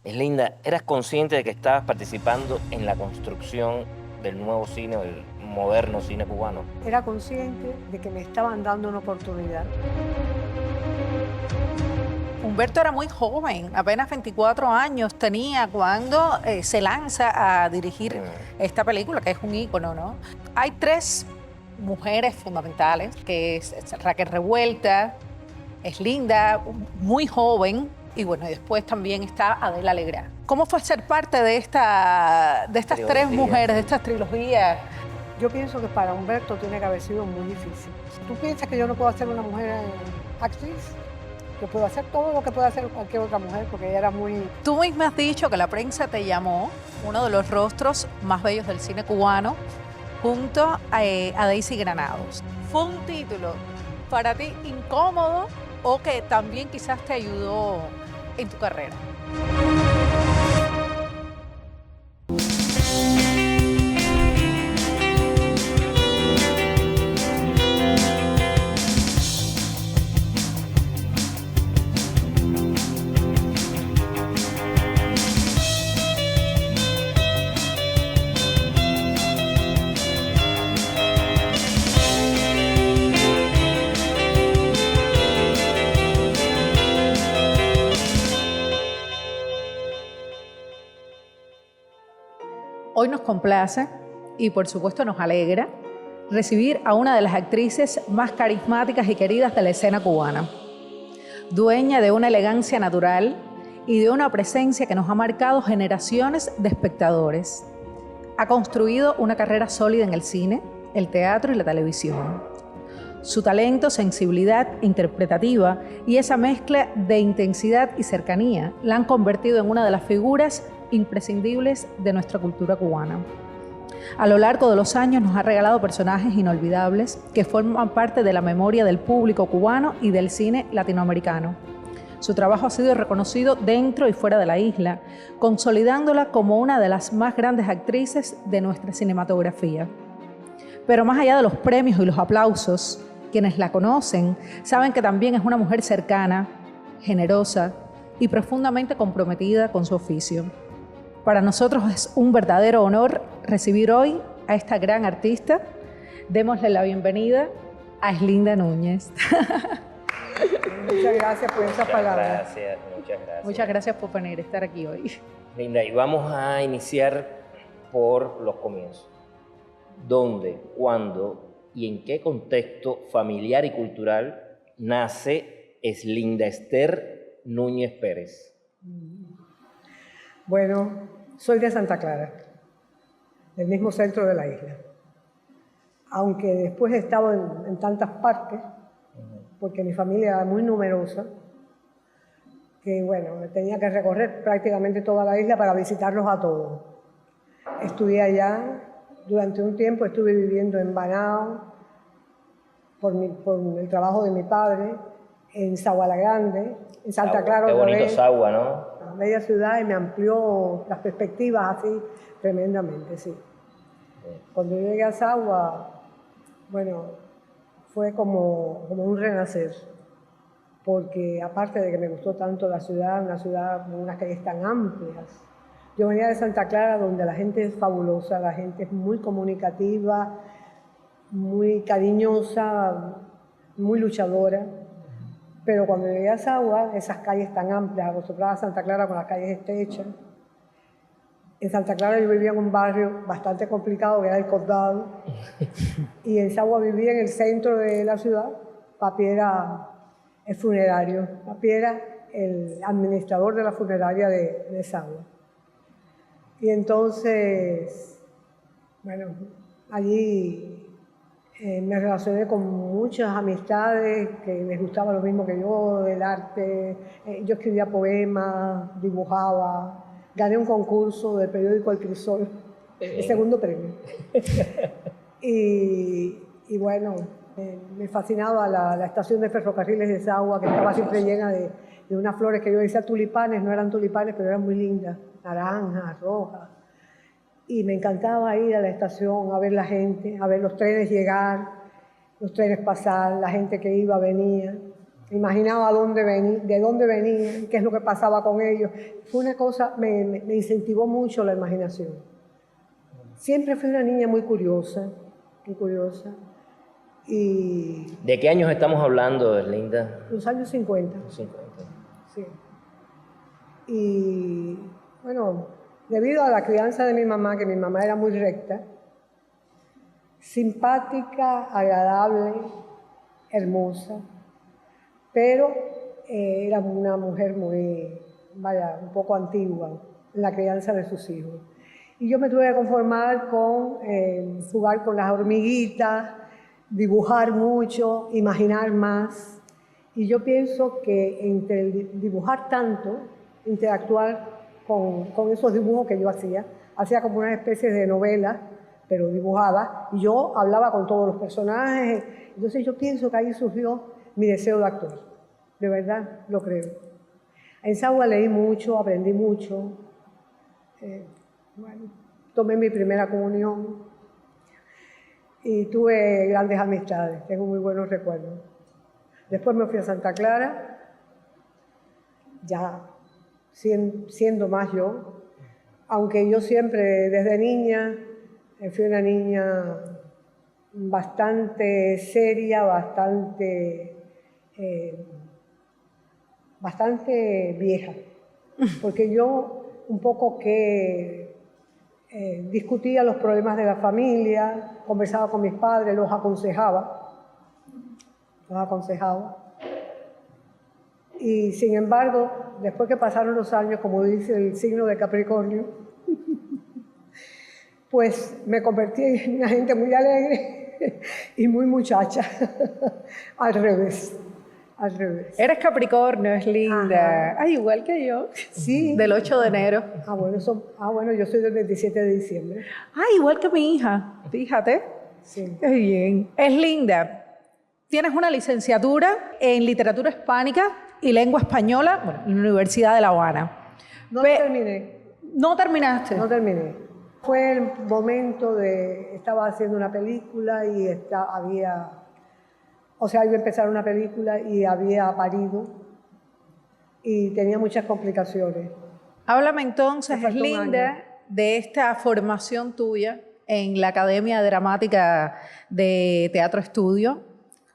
Es linda, ¿eras consciente de que estabas participando en la construcción del nuevo cine, del moderno cine cubano? Era consciente de que me estaban dando una oportunidad. Humberto era muy joven, apenas 24 años tenía cuando se lanza a dirigir esta película, que es un ícono, ¿no? Hay tres mujeres fundamentales, que es Raquel Revuelta, es linda, muy joven, y bueno, y después también está Adela Alegra. ¿Cómo fue ser parte de estas tres mujeres, de esta trilogía? Yo pienso que para Humberto tiene que haber sido muy difícil. ¿Tú piensas que yo no puedo ser una mujer actriz? Yo puedo hacer todo lo que puede hacer cualquier otra mujer, porque ella era muy... Tú misma has dicho que la prensa te llamó uno de los rostros más bellos del cine cubano, junto a Daisy Granados. ¿Fue un título para ti incómodo o que también quizás te ayudó en tu carrera? Hoy nos complace y por supuesto nos alegra recibir a una de las actrices más carismáticas y queridas de la escena cubana, dueña de una elegancia natural y de una presencia que nos ha marcado generaciones de espectadores. Ha construido una carrera sólida en el cine, el teatro y la televisión. Su talento, sensibilidad interpretativa y esa mezcla de intensidad y cercanía la han convertido en una de las figuras imprescindibles de nuestra cultura cubana. A lo largo de los años nos ha regalado personajes inolvidables que forman parte de la memoria del público cubano y del cine latinoamericano. Su trabajo ha sido reconocido dentro y fuera de la isla, consolidándola como una de las más grandes actrices de nuestra cinematografía. Pero más allá de los premios y los aplausos, quienes la conocen saben que también es una mujer cercana, generosa y profundamente comprometida con su oficio. Para nosotros es un verdadero honor recibir hoy a esta gran artista. Démosle la bienvenida a Eslinda Núñez. Muchas gracias por esas palabras. Muchas gracias. Muchas gracias por venir a estar aquí hoy. Linda, y vamos a iniciar por los comienzos. ¿Dónde, cuándo y en qué contexto familiar y cultural nace Eslinda Esther Núñez Pérez? Bueno, soy de Santa Clara, del mismo centro de la isla. Aunque después he estado en tantas partes, porque mi familia era muy numerosa, que bueno, tenía que recorrer prácticamente toda la isla para visitarlos a todos. Estudié allá, durante un tiempo estuve viviendo en Banao, por el trabajo de mi padre, en Sagua la Grande, en Santa Clara. Qué bonito Sagua, ¿no? Una bella ciudad, y me amplió las perspectivas así tremendamente, sí. Cuando yo llegué a Sagua, bueno, fue como un renacer, porque aparte de que me gustó tanto la ciudad, una ciudad con unas calles tan amplias. Yo venía de Santa Clara, donde la gente es fabulosa, la gente es muy comunicativa, muy cariñosa, muy luchadora. Pero cuando llegué a Sagua, esas calles tan amplias, acostumbrada a Santa Clara con las calles estrechas. En Santa Clara yo vivía en un barrio bastante complicado, que era el Condado. Y en Sagua vivía en el centro de la ciudad. Papi era el funerario. Papi era el administrador de la funeraria de Sagua. Y entonces, bueno, allí me relacioné con muchas amistades que les gustaba lo mismo que yo, del arte. Yo escribía poemas, dibujaba, gané un concurso del periódico El Crisol, el segundo premio. Y bueno, me fascinaba la estación de ferrocarriles de Sagua, que estaba siempre llena de unas flores que yo decía tulipanes, no eran tulipanes, pero eran muy lindas, naranjas, rojas. Y me encantaba ir a la estación a ver la gente, a ver los trenes llegar, los trenes pasar, la gente que iba, venía. imaginaba de dónde venían, qué es lo que pasaba con ellos. Fue una cosa, me incentivó mucho la imaginación. Siempre fui una niña muy curiosa, muy curiosa. Y ¿De qué años estamos hablando, Erlinda? los años 50. 50. Sí. Y bueno, debido a la crianza de mi mamá, que mi mamá era muy recta, simpática, agradable, hermosa, pero era una mujer muy, un poco antigua en la crianza de sus hijos. Y yo me tuve que conformar con jugar con las hormiguitas, dibujar mucho, imaginar más. Y yo pienso que entre el dibujar tanto, interactuar con esos dibujos que yo hacía como una especie de novela, pero dibujada, y yo hablaba con todos los personajes. Entonces yo pienso que ahí surgió mi deseo de actor. De verdad, lo creo. En Sagua leí mucho, aprendí mucho. Bueno, tomé mi primera comunión y tuve grandes amistades, tengo muy buenos recuerdos. Después me fui a Santa Clara, ya siendo más yo, aunque yo siempre desde niña fui una niña bastante seria, bastante vieja, porque yo un poco que discutía los problemas de la familia, conversaba con mis padres, los aconsejaba. Y sin embargo, después que pasaron los años, como dice el signo de Capricornio, pues me convertí en una gente muy alegre y muy muchacha. Al revés. Eres Capricornio, es linda. Ay, igual que yo. Sí. Del 8 de enero. Bueno, yo soy del 27 de diciembre. Ay, igual que mi hija. Fíjate. Sí. Qué bien. Es linda. Tienes una licenciatura en literatura hispánica y lengua española, en la Universidad de La Habana. No terminé. ¿No terminaste? No terminé. Fue el momento estaba haciendo una película y iba a empezar una película y había parido y tenía muchas complicaciones. Háblame entonces, es linda, de esta formación tuya en la Academia Dramática de Teatro Estudio,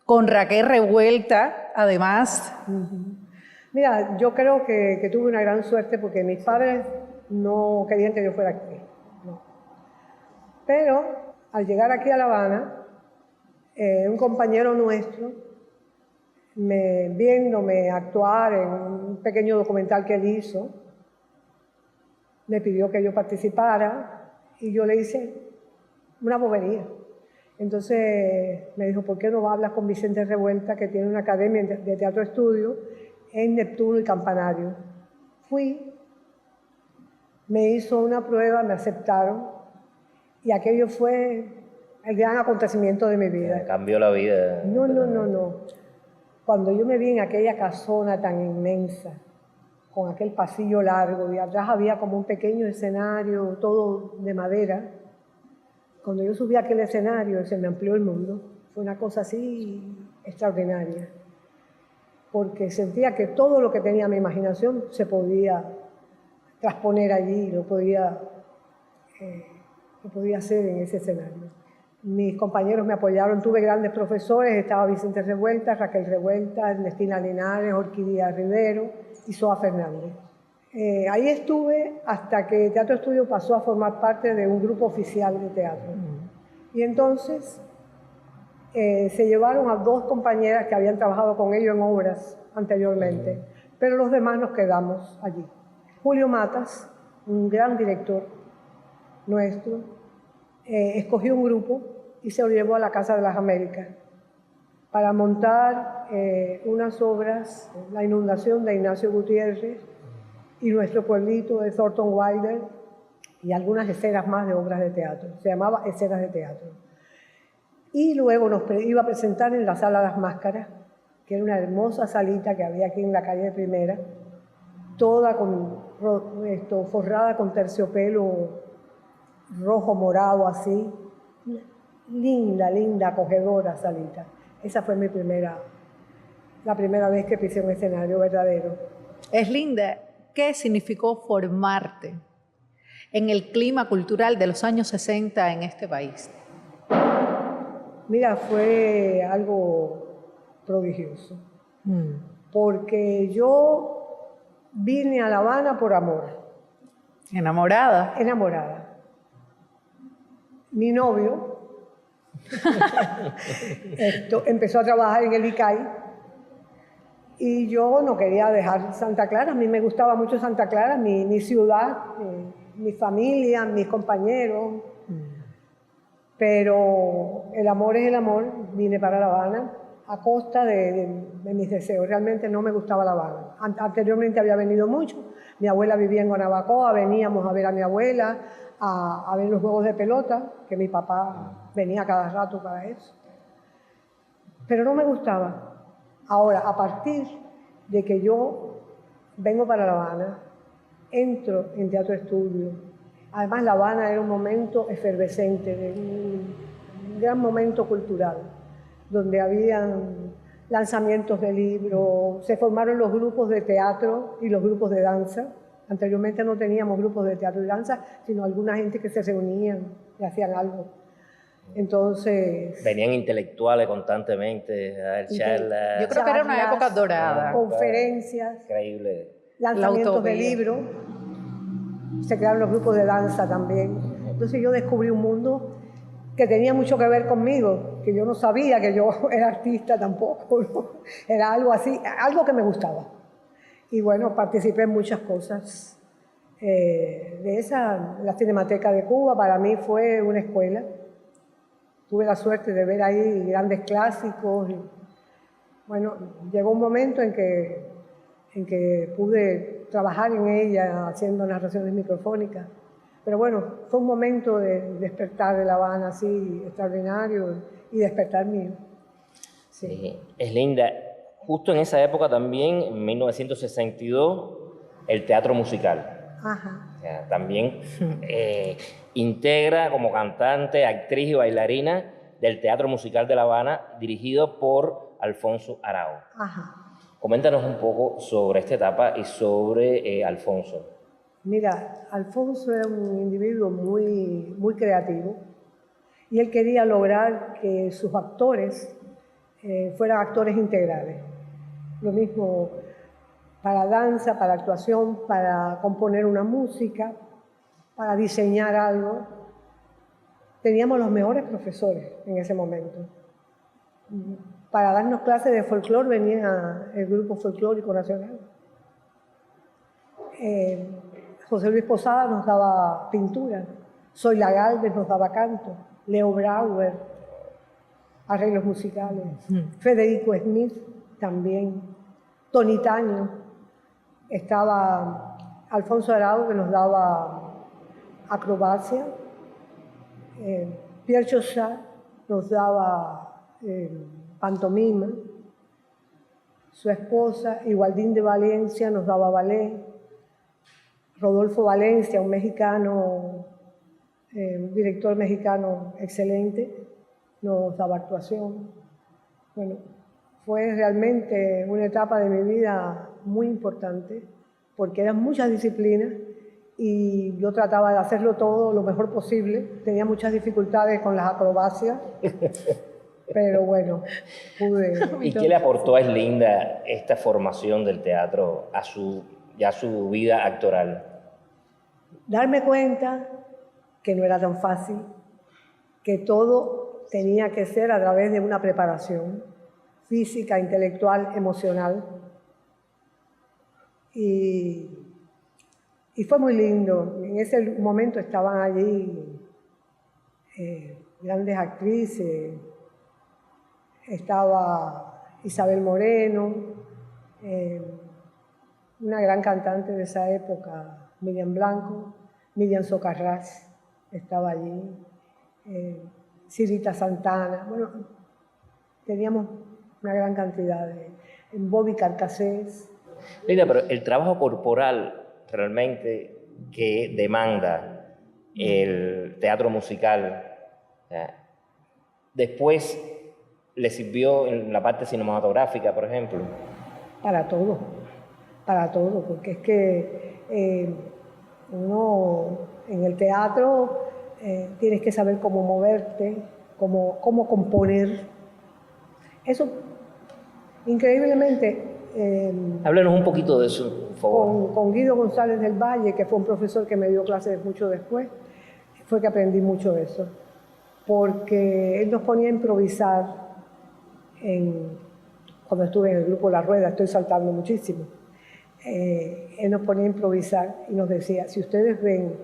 con Raquel Revuelta, además. Mira, yo creo que tuve una gran suerte porque mis padres no querían que yo fuera actriz. No. Pero al llegar aquí a La Habana, un compañero nuestro, viéndome actuar en un pequeño documental que él hizo, me pidió que yo participara y yo le hice una bobería. Entonces me dijo, ¿por qué no hablas con Vicente Revuelta, que tiene una academia de teatro estudio en Neptuno y Campanario? Fui, me hizo una prueba, me aceptaron y aquello fue el gran acontecimiento de mi vida. Cambió la vida. No. Cuando yo me vi en aquella casona tan inmensa, con aquel pasillo largo y atrás había como un pequeño escenario, todo de madera. Cuando yo subí a aquel escenario, se me amplió el mundo. Fue una cosa así extraordinaria. Porque sentía que todo lo que tenía mi imaginación se podía transponer allí, lo podía hacer en ese escenario. Mis compañeros me apoyaron, tuve grandes profesores, estaba Vicente Revuelta, Raquel Revuelta, Ernestina Linares, Orquídea Rivero y Soa Fernández. Ahí estuve hasta que Teatro Estudio pasó a formar parte de un grupo oficial de teatro. Y entonces se llevaron a 2 compañeras que habían trabajado con ellos en obras anteriormente, pero los demás nos quedamos allí. Julio Matas, un gran director nuestro, escogió un grupo y se lo llevó a la Casa de las Américas para montar unas obras, La inundación de Ignacio Gutiérrez y Nuestro pueblito de Thornton Wilder y algunas escenas más de obras de teatro. Se llamaba Escenas de Teatro. Y luego nos iba a presentar en la Sala Las Máscaras, que era una hermosa salita que había aquí en la calle Primera, toda forrada con terciopelo rojo morado así. Linda, acogedora salita. Esa fue mi primera la primera vez que pisé un escenario verdadero. Eslinda, ¿qué significó formarte en el clima cultural de los años 60 en este país? Mira, fue algo prodigioso, porque yo vine a La Habana por amor. ¿Enamorada? Enamorada. Mi novio empezó a trabajar en el ICAI y yo no quería dejar Santa Clara. A mí me gustaba mucho Santa Clara, mi ciudad, mi familia, mis compañeros. Pero el amor es el amor. Vine para La Habana a costa de mis deseos. Realmente no me gustaba La Habana. Anteriormente había venido mucho. Mi abuela vivía en Guanabacoa, veníamos a ver a mi abuela, a ver los juegos de pelota, que mi papá venía cada rato para eso. Pero no me gustaba. Ahora, a partir de que yo vengo para La Habana, entro en Teatro Estudio. Además, La Habana era un momento efervescente, un gran momento cultural, donde habían lanzamientos de libros, se formaron los grupos de teatro y los grupos de danza. Anteriormente no teníamos grupos de teatro y danza, sino alguna gente que se reunían y hacían algo. Entonces... Venían intelectuales constantemente a dar charlas. Yo creo que era una época dorada. Conferencias. Increíble. Lanzamientos de libros. Se crearon los grupos de danza también. Entonces yo descubrí un mundo que tenía mucho que ver conmigo, que yo no sabía que yo era artista tampoco, ¿no? Era algo así, algo que me gustaba. Y bueno, participé en muchas cosas. La Cinemateca de Cuba para mí fue una escuela. Tuve la suerte de ver ahí grandes clásicos. Bueno, llegó un momento en que pude trabajar en ella haciendo narraciones microfónicas. Pero bueno, fue un momento de despertar de La Habana así extraordinario y despertar mío. Sí. Eslinda, justo en esa época también, en 1962, el teatro musical. Ajá. O sea, también integra como cantante, actriz y bailarina del Teatro Musical de La Habana, dirigido por Alfonso Arau. Ajá. Coméntanos un poco sobre esta etapa y sobre Alfonso. Mira, Alfonso era un individuo muy, muy creativo y él quería lograr que sus actores fueran actores integrales. Lo mismo para danza, para actuación, para componer una música, para diseñar algo. Teníamos los mejores profesores en ese momento. Para darnos clases de folclore venía el Grupo Folclórico Nacional. José Luis Posada nos daba pintura, Zoila Gálvez nos daba canto, Leo Brauer, arreglos musicales, Federico Smith también, Tony Taño, estaba Alfonso Arau que nos daba acrobacia, Pierre Chaussat nos daba pantomima, su esposa, Igualdín de Valencia, nos daba ballet, Rodolfo Valencia, un mexicano, director mexicano excelente, nos daba actuación. Bueno, fue realmente una etapa de mi vida muy importante, porque eran muchas disciplinas y yo trataba de hacerlo todo lo mejor posible. Tenía muchas dificultades con las acrobacias, pero bueno, pude. ¿Y qué le aportó a Eslinda esta formación del teatro a su vida actoral? Darme cuenta que no era tan fácil, que todo tenía que ser a través de una preparación física, intelectual, emocional. Y fue muy lindo. En ese momento estaban allí grandes actrices. Estaba Isabel Moreno, una gran cantante de esa época, Miriam Blanco, Miriam Socarrás estaba allí, Cirita Santana. Bueno, teníamos una gran cantidad de Bobby Carcassés. Linda, pero el trabajo corporal realmente que demanda el teatro musical, después le sirvió en la parte cinematográfica, por ejemplo? Para todo, porque es que uno en el teatro tienes que saber cómo moverte, cómo componer. Eso, increíblemente... Háblenos un poquito de eso, por favor. Con Guido González del Valle, que fue un profesor que me dio clases mucho después, fue que aprendí mucho de eso. Porque él nos ponía a improvisar cuando estuve en el grupo La Rueda, estoy saltando muchísimo. Él nos ponía a improvisar y nos decía, si ustedes ven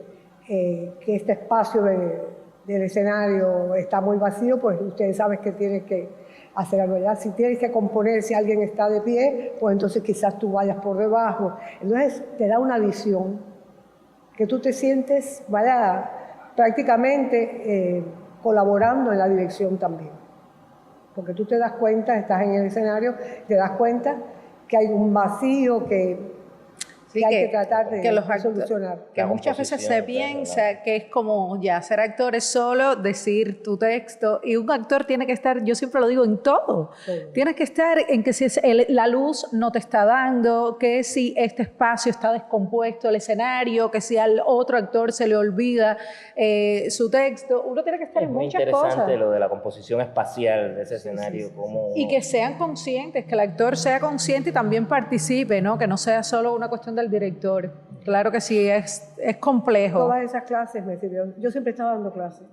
que este espacio del escenario está muy vacío, pues ustedes saben que tienen que hacer algo allá. Si tienes que componer, si alguien está de pie, pues entonces quizás tú vayas por debajo. Entonces te da una visión que tú te sientes, prácticamente colaborando en la dirección también. Porque tú te das cuenta, estás en el escenario, te das cuenta que hay un vacío que hay que tratar de solucionar. Que muchas veces se piensa que es como ya ser actor es solo decir tu texto, y un actor tiene que estar, yo siempre lo digo, en todo. Tienes que estar en que si la luz no te está dando, que si este espacio está descompuesto, el escenario, que si al otro actor se le olvida su texto. Uno tiene que estar en muchas cosas. Es muy interesante lo de la composición espacial de ese escenario. Y que sean conscientes, que el actor sea consciente y también participe, ¿no? Que no sea solo una cuestión del director. Claro que sí, es complejo. Todas esas clases me sirvieron. Yo siempre estaba dando clases.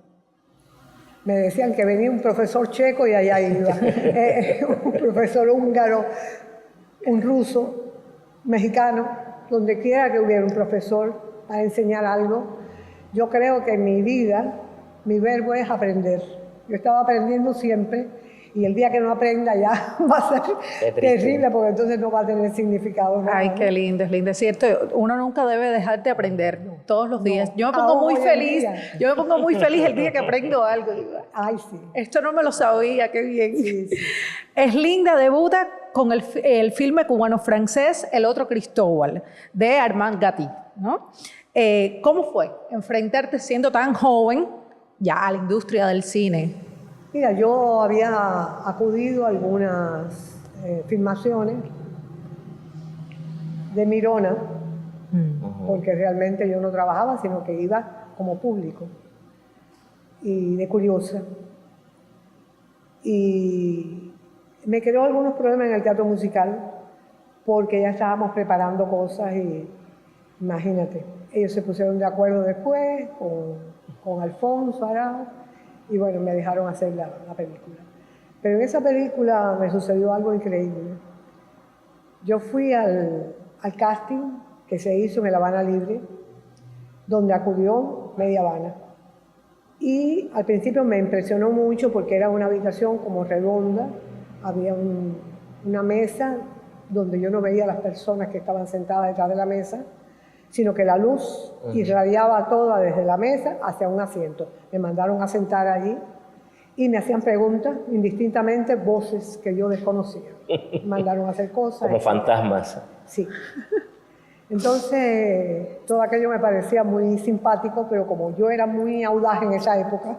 Me decían que venía un profesor checo y allá iba. Un profesor húngaro, un ruso, mexicano, donde quiera que hubiera un profesor para enseñar algo. Yo creo que en mi vida, mi verbo es aprender. Yo estaba aprendiendo siempre. Y el día que no aprenda ya va a ser terrible, porque entonces no va a tener significado. Nada, ay, qué lindo, es lindo. Es cierto, uno nunca debe dejar de aprender todos los días. Yo me pongo muy feliz el día que aprendo algo. Digo, ay, sí. Esto no me lo sabía, qué bien. Sí. Eslinda debuta con el filme cubano-francés El otro Cristóbal, de Armand Gatti, ¿no? ¿Cómo fue enfrentarte siendo tan joven ya a la industria del cine? Mira, yo había acudido a algunas filmaciones de Mirona, porque realmente yo no trabajaba, sino que iba como público y de curiosa. Y me creó algunos problemas en el teatro musical, porque ya estábamos preparando cosas y imagínate, ellos se pusieron de acuerdo después con Alfonso Arau, y bueno, me dejaron hacer la película. Pero en esa película me sucedió algo increíble. Yo fui al casting que se hizo en el Habana Libre, donde acudió media Habana. Y al principio me impresionó mucho porque era una habitación como redonda, había una mesa donde yo no veía a las personas que estaban sentadas detrás de la mesa, sino que la luz irradiaba toda desde la mesa hacia un asiento. Me mandaron a sentar allí y me hacían preguntas, indistintamente, voces que yo desconocía. Me mandaron a hacer cosas. Como fantasmas. Sí. Entonces, todo aquello me parecía muy simpático, pero como yo era muy audaz en esa época,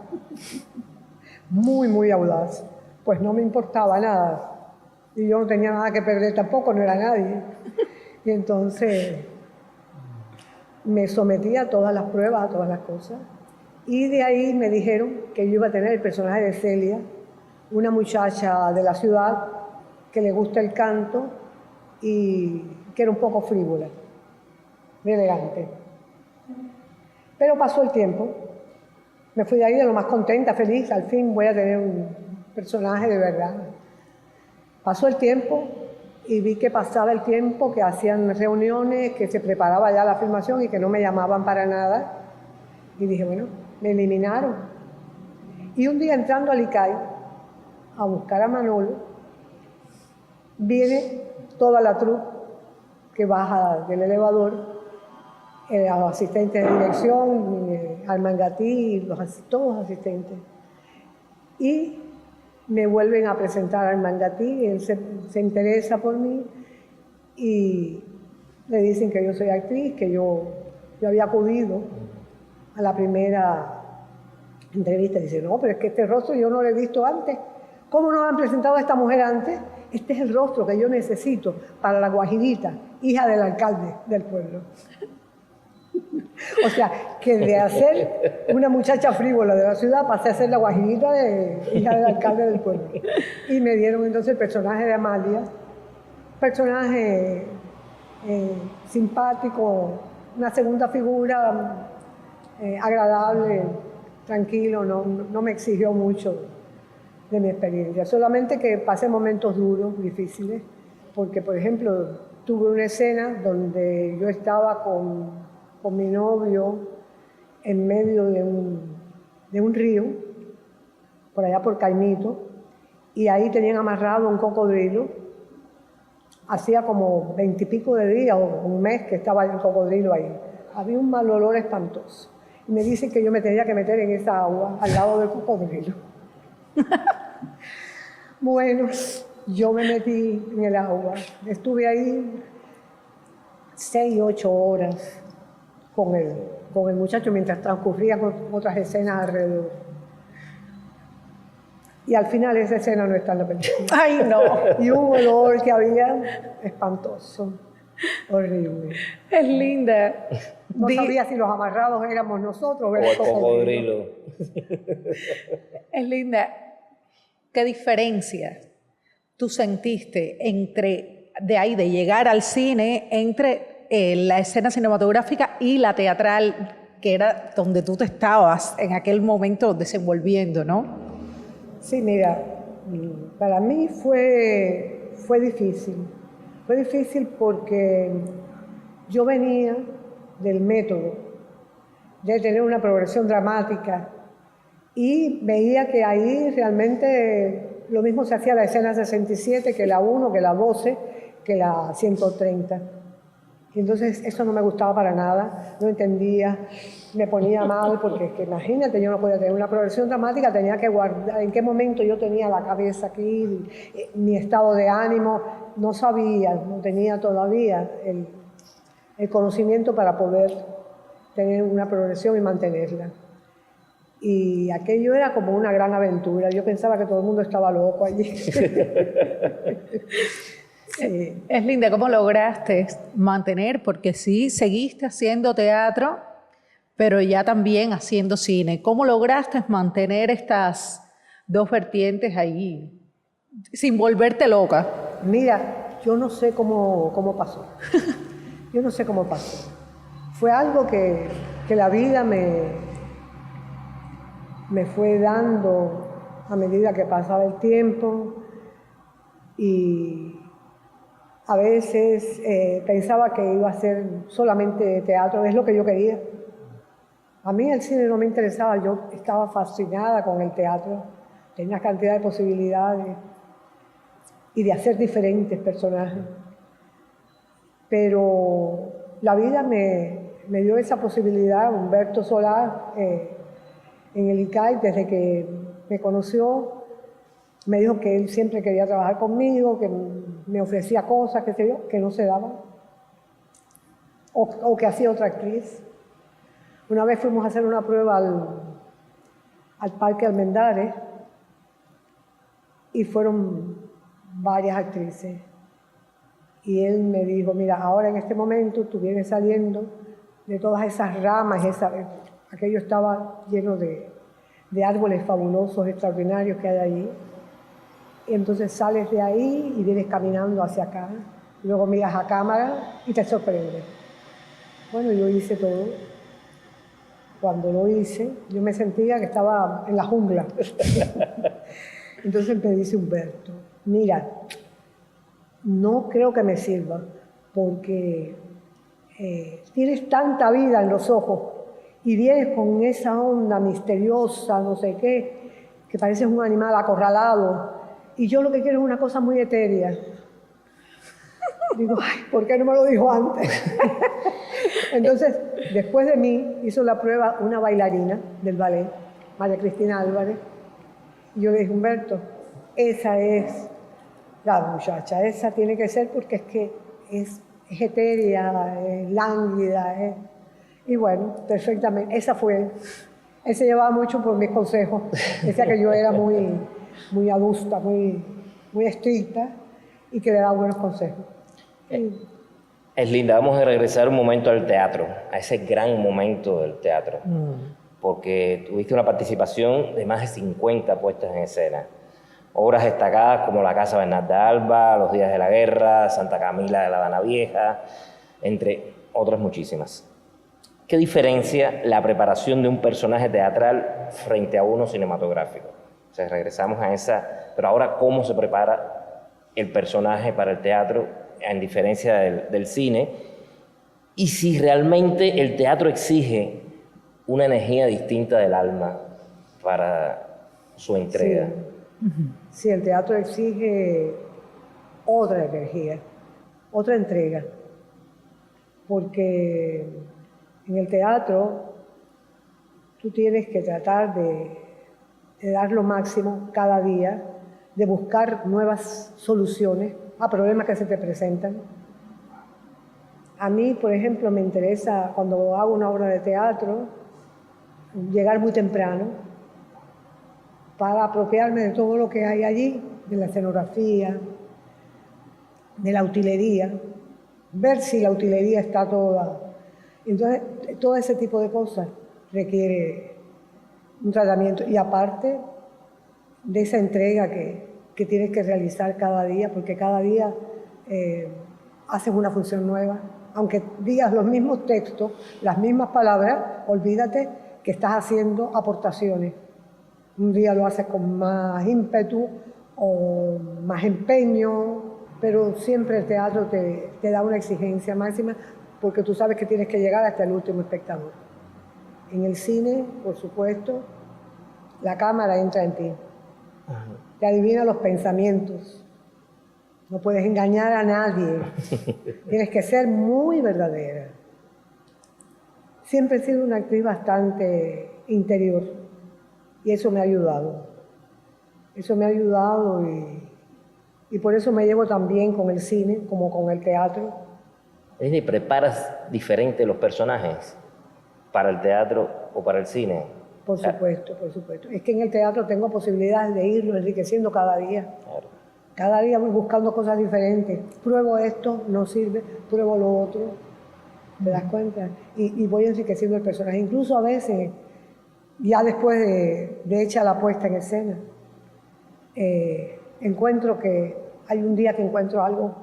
muy audaz, pues no me importaba nada. Y yo no tenía nada que perder tampoco, no era nadie. Y entonces me sometí a todas las pruebas, a todas las cosas. Y de ahí me dijeron que yo iba a tener el personaje de Celia, una muchacha de la ciudad que le gusta el canto y que era un poco frívola, elegante. Pero pasó el tiempo. Me fui de ahí de lo más contenta, feliz. Al fin voy a tener un personaje de verdad. Pasó el tiempo y vi que pasaba el tiempo, que hacían reuniones, que se preparaba ya la filmación y que no me llamaban para nada. Y dije, bueno, me eliminaron. Y un día entrando al ICAI a buscar a Manolo, viene toda la troupe que baja del elevador, los asistentes de dirección, Armand Gatti, todos los asistentes. Y me vuelven a presentar a Armand Gatti, él se interesa por mí y le dicen que yo soy actriz, que yo había acudido a la primera entrevista. Dice, no, pero es que este rostro yo no lo he visto antes. ¿Cómo nos han presentado a esta mujer antes? Este es el rostro que yo necesito para la guajirita, hija del alcalde del pueblo. O sea, que de hacer una muchacha frívola de la ciudad pasé a ser la guajirita de hija del alcalde del pueblo. Y me dieron entonces el personaje de Amalia, personaje simpático, una segunda figura agradable, tranquilo, no me exigió mucho de mi experiencia. Solamente que pasé momentos duros, difíciles, porque, por ejemplo, tuve una escena donde yo estaba con mi novio en medio de un río, por allá por Caimito, y ahí tenían amarrado un cocodrilo. Hacía como 20 y pico de días o un mes que estaba el cocodrilo ahí. Había un mal olor espantoso. Y me dicen que yo me tenía que meter en esa agua al lado del cocodrilo. Bueno, yo me metí en el agua. Estuve ahí 6, 8 horas con el muchacho mientras transcurrían otras escenas alrededor. Y al final esa escena no está en la película. ¡Ay, no! Y un olor que había espantoso, horrible. Es linda. No sabía si los amarrados éramos nosotros o el cocodrilo. Es linda. ¿Qué diferencia tú sentiste de llegar al cine, entre la escena cinematográfica y la teatral, que era donde tú te estabas en aquel momento desenvolviendo, ¿no? Sí, mira, para mí fue difícil. Fue difícil porque yo venía del método, de tener una progresión dramática, y veía que ahí realmente lo mismo se hacía la escena 67 que la 1, que la 12, que la 130. Y entonces eso no me gustaba para nada, no entendía, me ponía mal, porque es que imagínate, yo no podía tener una progresión dramática, tenía que guardar en qué momento yo tenía la cabeza aquí, mi estado de ánimo, no sabía, no tenía todavía el conocimiento para poder tener una progresión y mantenerla. Y aquello era como una gran aventura. Yo pensaba que todo el mundo estaba loco allí. Sí. Es linda cómo lograste mantener, porque sí, seguiste haciendo teatro, pero ya también haciendo cine. ¿Cómo lograste mantener estas dos vertientes ahí sin volverte loca? Mira, yo no sé cómo pasó. Yo no sé cómo pasó. Fue algo que la vida me fue dando a medida que pasaba el tiempo, y a veces pensaba que iba a ser solamente teatro, es lo que yo quería. A mí el cine no me interesaba, yo estaba fascinada con el teatro, tenía cantidad de posibilidades y de hacer diferentes personajes. Pero la vida me dio esa posibilidad. Humberto Solá, en el ICAI, desde que me conoció, me dijo que él siempre quería trabajar conmigo, que me ofrecía cosas, qué sé yo, que no se daban, o que hacía otra actriz. Una vez fuimos a hacer una prueba al Parque Almendares y fueron varias actrices. Y él me dijo, mira, ahora en este momento tú vienes saliendo de todas esas ramas, aquello estaba lleno de árboles fabulosos, extraordinarios que hay allí. Y entonces sales de ahí y vienes caminando hacia acá. Luego miras a cámara y te sorprendes. Bueno, yo hice todo. Cuando lo hice, yo me sentía que estaba en la jungla. Entonces me dice Humberto, mira, no creo que me sirva, porque tienes tanta vida en los ojos y vienes con esa onda misteriosa, no sé qué, que pareces un animal acorralado, y yo lo que quiero es una cosa muy etérea. Digo, ay, ¿por qué no me lo dijo antes? Entonces, después de mí, hizo la prueba una bailarina del ballet, María Cristina Álvarez, y yo le dije, Humberto, esa es la muchacha, esa tiene que ser, porque es que es etérea, es lánguida, y bueno, perfectamente, esa fue. Él se llevaba mucho por mis consejos, decía que yo era muy muy adusta, muy estricta y que le da buenos consejos. Es linda, vamos a regresar un momento al teatro, a ese gran momento del teatro, porque tuviste una participación de más de 50 puestas en escena. Obras destacadas como La Casa Bernarda Alba, Los Días de la Guerra, Santa Camila de la Habana Vieja, entre otras muchísimas. ¿Qué diferencia la preparación de un personaje teatral frente a uno cinematográfico? O sea, regresamos a esa, pero ahora ¿cómo se prepara el personaje para el teatro en diferencia del cine? Y si realmente el teatro exige una energía distinta del alma para su entrega. Sí, el teatro exige otra energía, otra entrega, porque en el teatro tú tienes que tratar de dar lo máximo cada día, de buscar nuevas soluciones a problemas que se te presentan. A mí, por ejemplo, me interesa, cuando hago una obra de teatro, llegar muy temprano para apropiarme de todo lo que hay allí, de la escenografía, de la utilería, ver si la utilería está toda. Entonces, todo ese tipo de cosas requiere un tratamiento. Y aparte de esa entrega que tienes que realizar cada día, porque cada día haces una función nueva. Aunque digas los mismos textos, las mismas palabras, olvídate que estás haciendo aportaciones. Un día lo haces con más ímpetu o más empeño, pero siempre el teatro te da una exigencia máxima porque tú sabes que tienes que llegar hasta el último espectador. En el cine, por supuesto, la cámara entra en ti. Te adivina los pensamientos. No puedes engañar a nadie. Tienes que ser muy verdadera. Siempre he sido una actriz bastante interior y eso me ha ayudado. Eso me ha ayudado y por eso me llevo tan bien con el cine como con el teatro. Es decir, ¿preparas diferente los personajes para el teatro o para el cine? Por supuesto, por supuesto. Es que en el teatro tengo posibilidades de irlo enriqueciendo cada día. Claro. Cada día voy buscando cosas diferentes. Pruebo esto, no sirve, pruebo lo otro. ¿Te das cuenta? Y voy enriqueciendo el personaje. Incluso a veces, ya después de hecha la puesta en escena, encuentro que hay un día que encuentro algo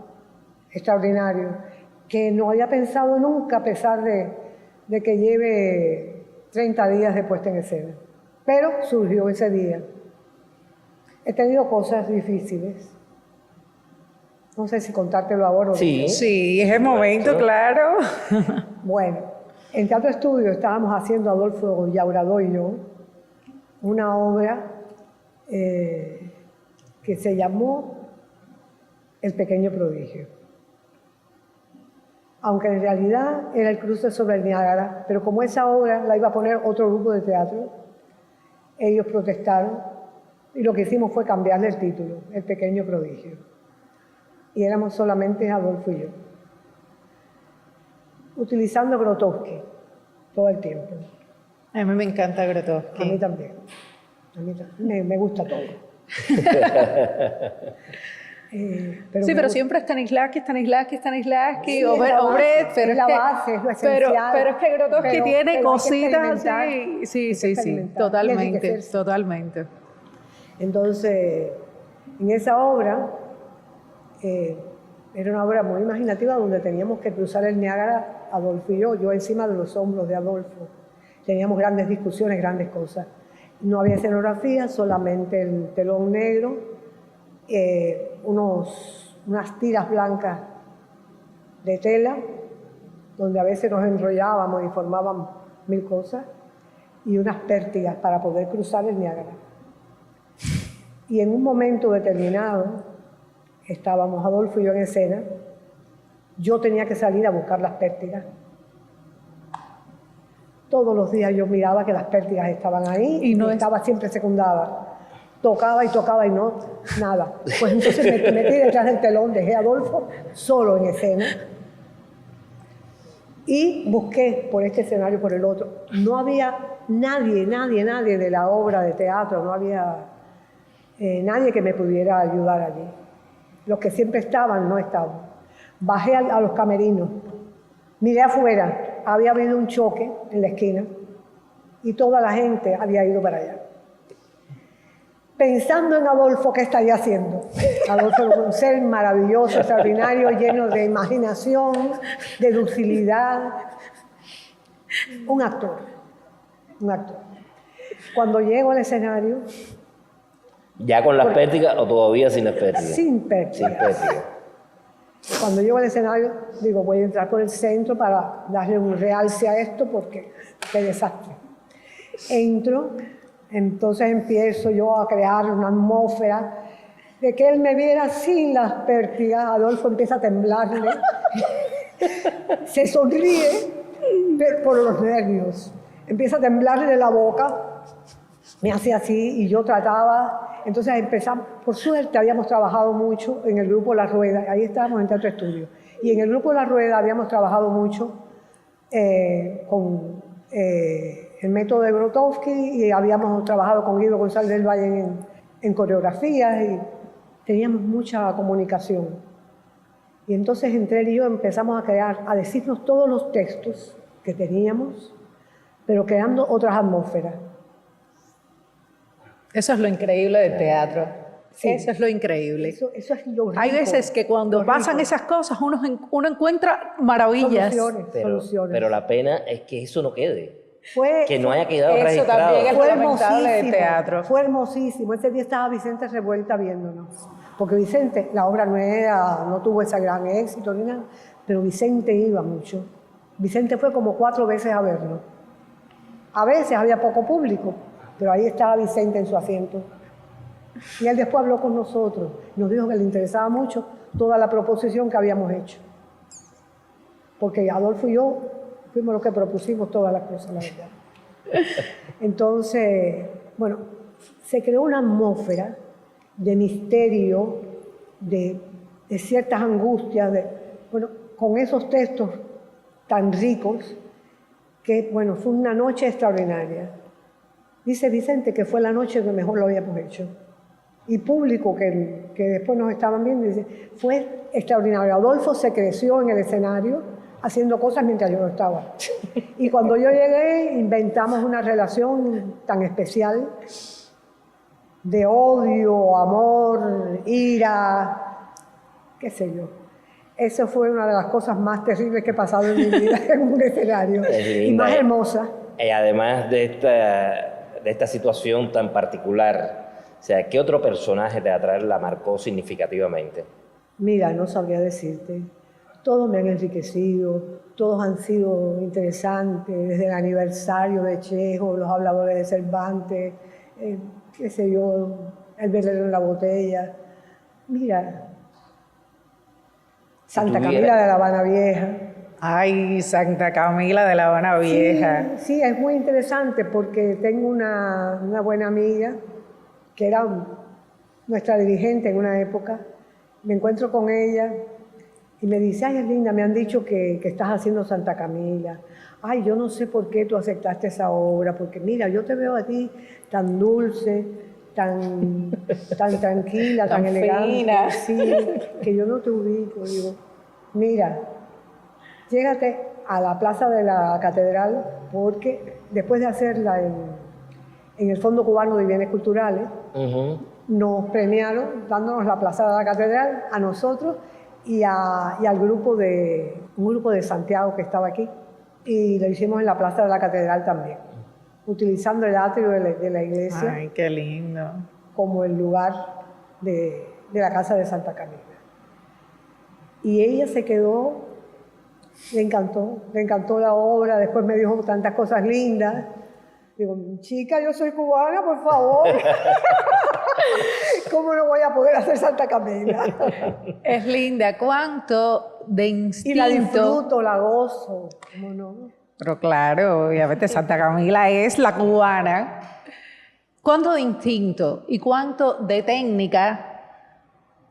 extraordinario que no había pensado nunca a pesar de que lleve 30 días de puesta en escena. Pero surgió ese día. He tenido cosas difíciles. No sé si contártelo ahora o Sí. después. Sí, es el momento, claro. Bueno, en Teatro Estudio estábamos haciendo Adolfo Llauradó y yo una obra que se llamó El Pequeño Prodigio. Aunque en realidad era el cruce sobre el Niágara, pero como esa obra la iba a poner otro grupo de teatro, ellos protestaron y lo que hicimos fue cambiarle el título, El Pequeño Prodigio. Y éramos solamente Adolfo y yo, utilizando Grotowski todo el tiempo. A mí me encanta Grotowski. A mí también. Me gusta todo. Pero siempre Stanislavski, Sí, o Brecht, pero es la base, es lo esencial. Pero es que Grotowski tiene pero cositas así. Sí, totalmente. Entonces, en esa obra, era una obra muy imaginativa donde teníamos que cruzar el Niágara, Adolfo y yo encima de los hombros de Adolfo. Teníamos grandes discusiones, grandes cosas. No había escenografía, solamente el telón negro, unas tiras blancas de tela, donde a veces nos enrollábamos y formaban mil cosas, y unas pértigas para poder cruzar el Niágara. Y en un momento determinado, estábamos Adolfo y yo en escena, yo tenía que salir a buscar las pértigas. Todos los días yo miraba que las pértigas estaban ahí y estaba siempre secundada. Tocaba y no, nada. Pues entonces me metí detrás del telón, dejé a Adolfo solo en escena y busqué por este escenario, por el otro. No había nadie de la obra de teatro, no había nadie que me pudiera ayudar allí. Los que siempre estaban, no estaban. Bajé a los camerinos, miré afuera, había habido un choque en la esquina y toda la gente había ido para allá. Pensando en Adolfo, ¿qué estaría haciendo? Adolfo era un ser maravilloso, extraordinario, lleno de imaginación, de docilidad. Un actor, un actor. Cuando llego al escenario... ¿Ya con las pértigas o todavía sin las pértigas? Sin pértigas. Sin pértigas. Cuando llego al escenario, digo, voy a entrar por el centro para darle un realce a esto porque qué desastre. Entro, entonces empiezo yo a crear una atmósfera de que él me viera sin las pértigas. Adolfo empieza a temblarle, se sonríe por los nervios, empieza a temblarle la boca, me hace así y yo trataba. Entonces empezamos, por suerte habíamos trabajado mucho en el grupo La Rueda, ahí estábamos en Teatro Estudio, y en el grupo La Rueda habíamos trabajado mucho con el método de Grotowski y habíamos trabajado con Guido González del Valle en coreografías y teníamos mucha comunicación. Y entonces entre él y yo empezamos a crear, a decirnos todos los textos que teníamos, pero creando otras atmósferas. Eso es lo increíble del teatro. Sí. Eso es lo increíble. Eso es lo rico. Hay veces que cuando pasan esas cosas uno encuentra maravillas. Soluciones. Pero la pena es que eso no quede. Fue, que no haya quedado eso registrado. También es fue lamentable del hermosísimo, teatro. fue hermosísimo. Ese día estaba Vicente Revuelta viéndonos. Porque Vicente, la obra no tuvo ese gran éxito ni nada, pero Vicente iba mucho. Vicente fue como 4 veces a verlo. A veces había poco público, pero ahí estaba Vicente en su asiento. Y él después habló con nosotros. Nos dijo que le interesaba mucho toda la proposición que habíamos hecho. Porque Adolfo y yo fuimos los que propusimos todas las cosas, la verdad. Entonces, bueno, se creó una atmósfera de misterio, de ciertas angustias, con esos textos tan ricos, que, bueno, fue una noche extraordinaria. Dice Vicente que fue la noche que mejor lo habíamos hecho. Y público que después nos estaban viendo, dice, fue extraordinario. Adolfo se creció en el escenario haciendo cosas mientras yo no estaba. Y cuando yo llegué, inventamos una relación tan especial de odio, amor, ira, qué sé yo. Eso fue una de las cosas más terribles que he pasado en mi vida en un escenario. Y más hermosa. Y además de esta situación tan particular, o sea, ¿qué otro personaje teatral la marcó significativamente? Mira, no sabría decirte. Todos me han enriquecido, todos han sido interesantes, desde el aniversario de Chejo, los habladores de Cervantes, qué sé yo, el velero en la botella. Mira, Santa Camila de la Habana Vieja. Ay, Santa Camila de la Habana Vieja. Sí, es muy interesante porque tengo una buena amiga que era nuestra dirigente en una época. Me encuentro con ella y me dice, ay, es linda, me han dicho que estás haciendo Santa Camila. Ay, yo no sé por qué tú aceptaste esa obra, porque mira, yo te veo a ti tan dulce, tan tranquila, tan elegante. Fina. Sí, que yo no te ubico. Digo, mira, llégate a la plaza de la catedral, porque después de hacerla en el Fondo Cubano de Bienes Culturales, nos premiaron dándonos la plaza de la catedral a nosotros y al grupo un grupo de Santiago que estaba aquí, y lo hicimos en la plaza de la catedral también, utilizando el atrio de la iglesia. Ay, qué lindo. Como el lugar de la casa de Santa Camila. Y ella se quedó, le encantó la obra, después me dijo tantas cosas lindas. Digo, chica, yo soy cubana, por favor. ¿Cómo no voy a poder hacer Santa Camila? Es linda. ¿Cuánto de instinto? Y la disfruto, la gozo. ¿Cómo no? Pero claro, obviamente Santa Camila es la cubana. ¿Cuánto de instinto y cuánto de técnica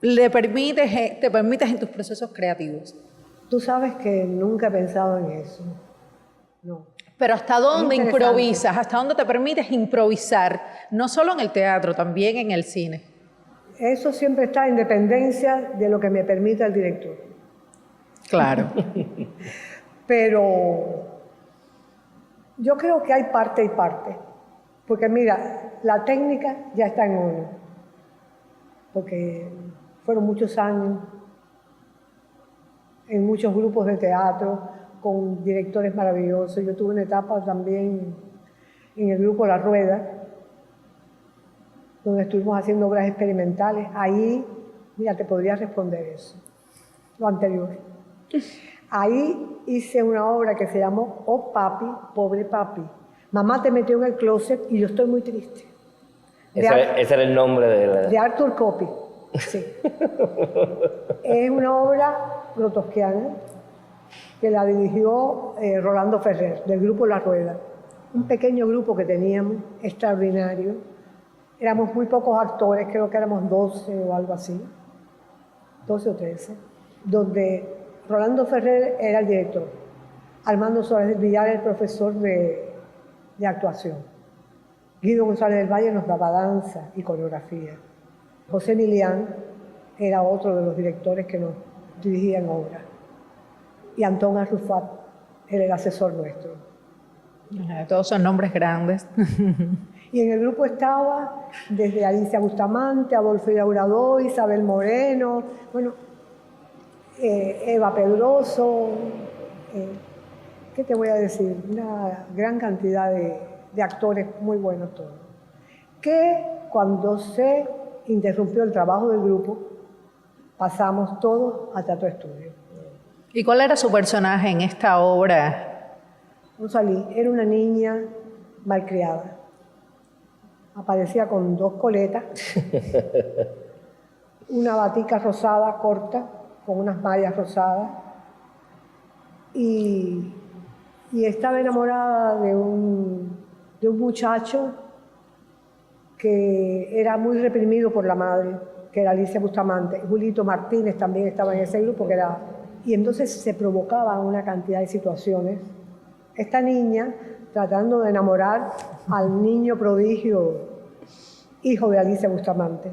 te permites en tus procesos creativos? Tú sabes que nunca he pensado en eso. No. Pero ¿hasta dónde improvisas? ¿Hasta dónde te permites improvisar? No solo en el teatro, también en el cine. Eso siempre está en dependencia de lo que me permita el director. Claro. Pero yo creo que hay parte y parte. Porque mira, la técnica ya está en uno. Porque fueron muchos años en muchos grupos de teatro, con directores maravillosos. Yo tuve una etapa también en el grupo La Rueda, donde estuvimos haciendo obras experimentales. Ahí, mira, te podría responder eso, lo anterior. Ahí hice una obra que se llamó Oh Papi, Pobre Papi. Mamá te metió en el closet y yo estoy muy triste. Ese era el nombre de Arthur Coppi. Sí. Es una obra grotowskiana que la dirigió Rolando Ferrer, del grupo La Rueda. Un pequeño grupo que teníamos, extraordinario. Éramos muy pocos actores, creo que éramos 12 o algo así, 12 o 13, donde Rolando Ferrer era el director, Armando Suárez Villar el profesor de actuación. Guido González del Valle nos daba danza y coreografía. José Milián era otro de los directores que nos dirigían obras. Y Antón Arrufat era el asesor nuestro. Todos son nombres grandes. Y en el grupo estaba desde Alicia Bustamante, Adolfo Iraurador, Isabel Moreno, bueno, Eva Pedroso, ¿qué te voy a decir? Una gran cantidad de actores muy buenos todos. Que cuando se interrumpió el trabajo del grupo, pasamos todos a Teatro Estudio. ¿Y cuál era su personaje en esta obra? Rosalí era una niña malcriada. Aparecía con 2 coletas, una batica rosada corta, con unas mallas rosadas, y estaba enamorada de un muchacho que era muy reprimido por la madre, que era Alicia Bustamante. Julito Martínez también estaba en ese grupo, y entonces se provocaban una cantidad de situaciones. Esta niña tratando de enamorar al niño prodigio, hijo de Alicia Bustamante.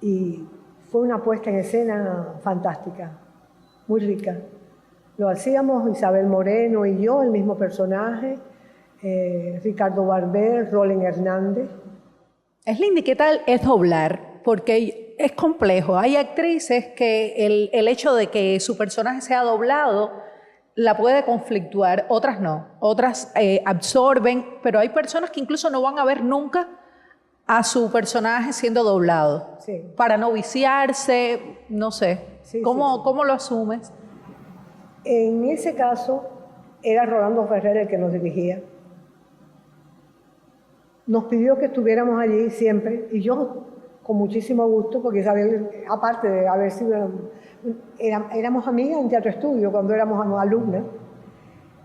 Y fue una puesta en escena fantástica, muy rica. Lo hacíamos Isabel Moreno y yo, el mismo personaje, Ricardo Barber, Rolen Hernández. Es lindo. ¿Y qué tal es doblar? Porque es complejo. Hay actrices que el hecho de que su personaje sea doblado la puede conflictuar, otras no. Otras absorben, pero hay personas que incluso no van a ver nunca a su personaje siendo doblado. Sí. Para no viciarse, no sé. Sí, ¿Cómo lo asumes? En ese caso, era Rolando Ferrer el que nos dirigía. Nos pidió que estuviéramos allí siempre, y yo con muchísimo gusto, porque Isabel, aparte de haber sido, éramos amigas en Teatro Estudio cuando éramos alumnas,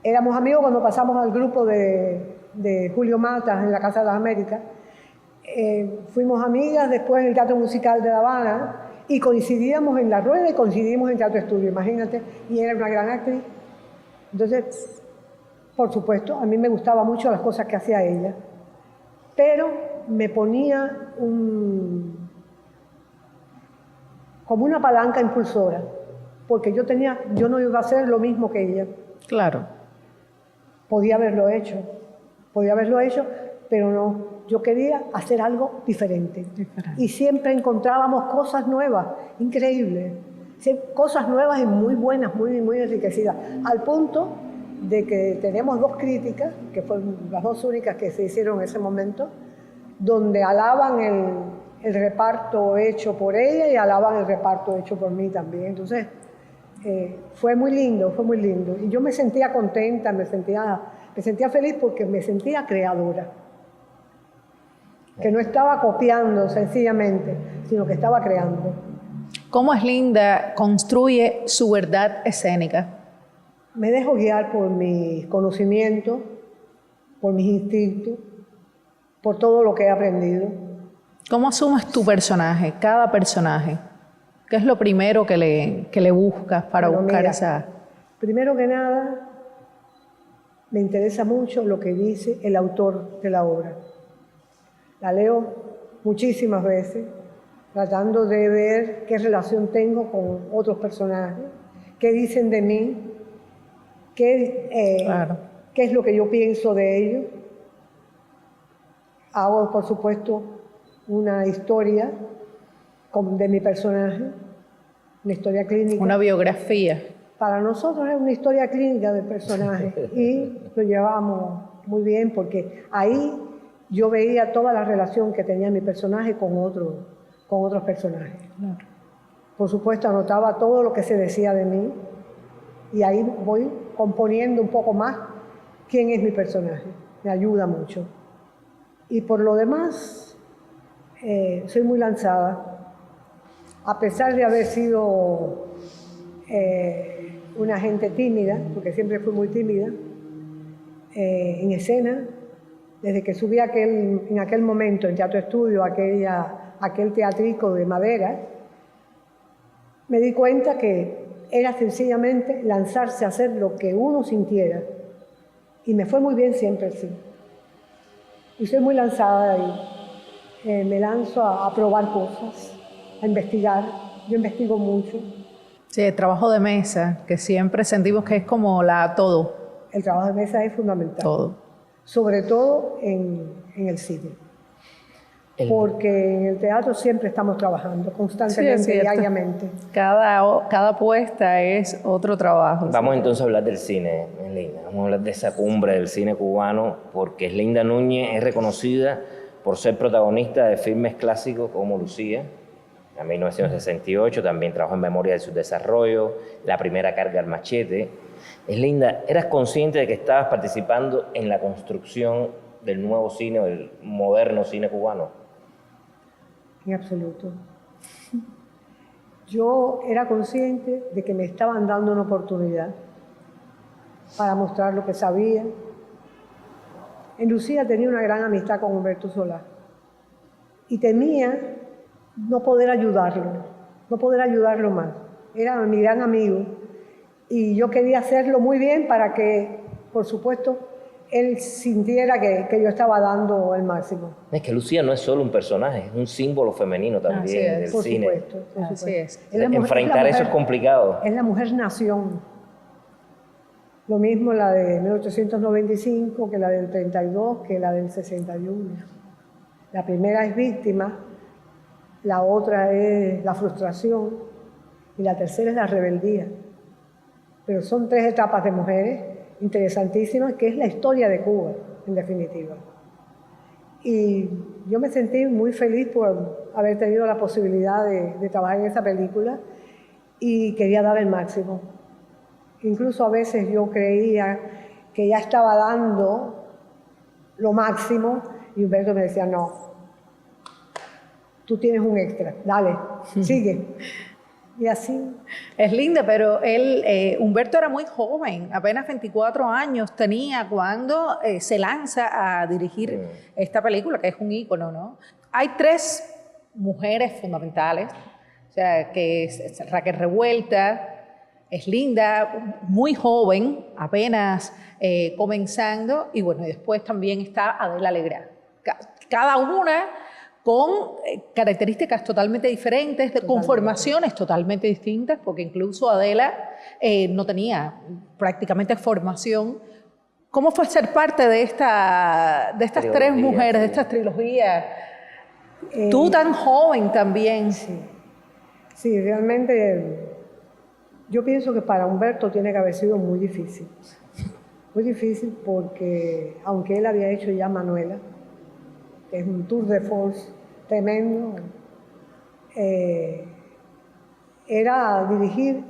éramos amigos cuando pasamos al grupo de Julio Matas en la Casa de las Américas, fuimos amigas después en el Teatro Musical de La Habana, y coincidíamos en La Rueda y coincidimos en Teatro Estudio, imagínate, y era una gran actriz. Entonces, por supuesto, a mí me gustaban mucho las cosas que hacía ella, pero me ponía como una palanca impulsora, porque yo no iba a hacer lo mismo que ella. Claro. Podía haberlo hecho, pero no. Yo quería hacer algo diferente. Y siempre encontrábamos cosas nuevas, increíbles. Cosas nuevas y muy buenas, muy, muy enriquecidas. Al punto de que tenemos 2 críticas, que fueron las 2 únicas que se hicieron en ese momento, donde alaban el reparto hecho por ella y alaban el reparto hecho por mí también. Entonces, fue muy lindo, fue muy lindo. Y yo me sentía contenta, me sentía feliz porque me sentía creadora. Que no estaba copiando sencillamente, sino que estaba creando. ¿Cómo es Linda construye su verdad escénica? Me dejo guiar por mis conocimientos, por mis instintos, por todo lo que he aprendido. ¿Cómo asumes tu personaje, cada personaje? ¿Qué es lo primero que le buscas para buscar mira, esa...? Primero que nada, me interesa mucho lo que dice el autor de la obra. La leo muchísimas veces tratando de ver qué relación tengo con otros personajes, qué dicen de mí, qué es lo que yo pienso de ellos. Hago, por supuesto, una historia de mi personaje, una historia clínica. Una biografía. Para nosotros es una historia clínica del personaje y lo llevamos muy bien porque ahí yo veía toda la relación que tenía mi personaje con otros personajes. Claro. Por supuesto, anotaba todo lo que se decía de mí y ahí voy componiendo un poco más quién es mi personaje. Me ayuda mucho. Y por lo demás, soy muy lanzada. A pesar de haber sido una gente tímida, porque siempre fui muy tímida, en escena, desde que subí en aquel momento en Teatro Estudio, aquel teatrico de madera, me di cuenta que era sencillamente lanzarse a hacer lo que uno sintiera. Y me fue muy bien siempre así. Y soy muy lanzada ahí. Me lanzo a probar cosas, a investigar. Yo investigo mucho. Sí, el trabajo de mesa, que siempre sentimos que es como todo. El trabajo de mesa es fundamental. Todo. Sobre todo en el cine. Porque en el teatro siempre estamos trabajando, constantemente, diariamente. Cada puesta es otro trabajo. Vamos entonces a hablar del cine, Eslinda. Vamos a hablar de esa cumbre del cine cubano, porque Eslinda Núñez es reconocida por ser protagonista de filmes clásicos como Lucía, en 1968, también trabajó en Memoria del Subdesarrollo, La primera carga al machete. Eslinda, ¿eras consciente de que estabas participando en la construcción del nuevo cine, del moderno cine cubano? En absoluto. Yo era consciente de que me estaban dando una oportunidad para mostrar lo que sabía. En Lucía tenía una gran amistad con Humberto Solá y temía no poder ayudarlo más. Era mi gran amigo y yo quería hacerlo muy bien para que, por supuesto, él sintiera que yo estaba dando el máximo. Es que Lucía no es solo un personaje, es un símbolo femenino también del cine. Por supuesto. Así es. Enfrentar eso es complicado. Es la mujer nación. Lo mismo la de 1895 que la del 32, que la del 61. La primera es víctima, la otra es la frustración y la tercera es la rebeldía. Pero son tres etapas de mujeres interesantísimas, que es la historia de Cuba, en definitiva. Y yo me sentí muy feliz por haber tenido la posibilidad de trabajar en esa película y quería dar el máximo. Incluso a veces yo creía que ya estaba dando lo máximo y Humberto me decía, no, tú tienes un extra, dale, sigue. Y así. Eslinda, pero Humberto era muy joven, apenas 24 años tenía cuando se lanza a dirigir esta película, que es un ícono, ¿no? Hay tres mujeres fundamentales, o sea, que es Raquel Revuelta, Eslinda, muy joven, apenas comenzando, y bueno, y después también está Adela Legrand. Cada una con características totalmente diferentes, con formaciones totalmente distintas, porque incluso Adela no tenía prácticamente formación. ¿Cómo fue ser parte de estas tres mujeres, de esta trilogía? Tú tan joven también. Sí, realmente yo pienso que para Humberto tiene que haber sido muy difícil. Muy difícil porque, aunque él había hecho ya Manuela, que es un tour de force tremendo, era dirigir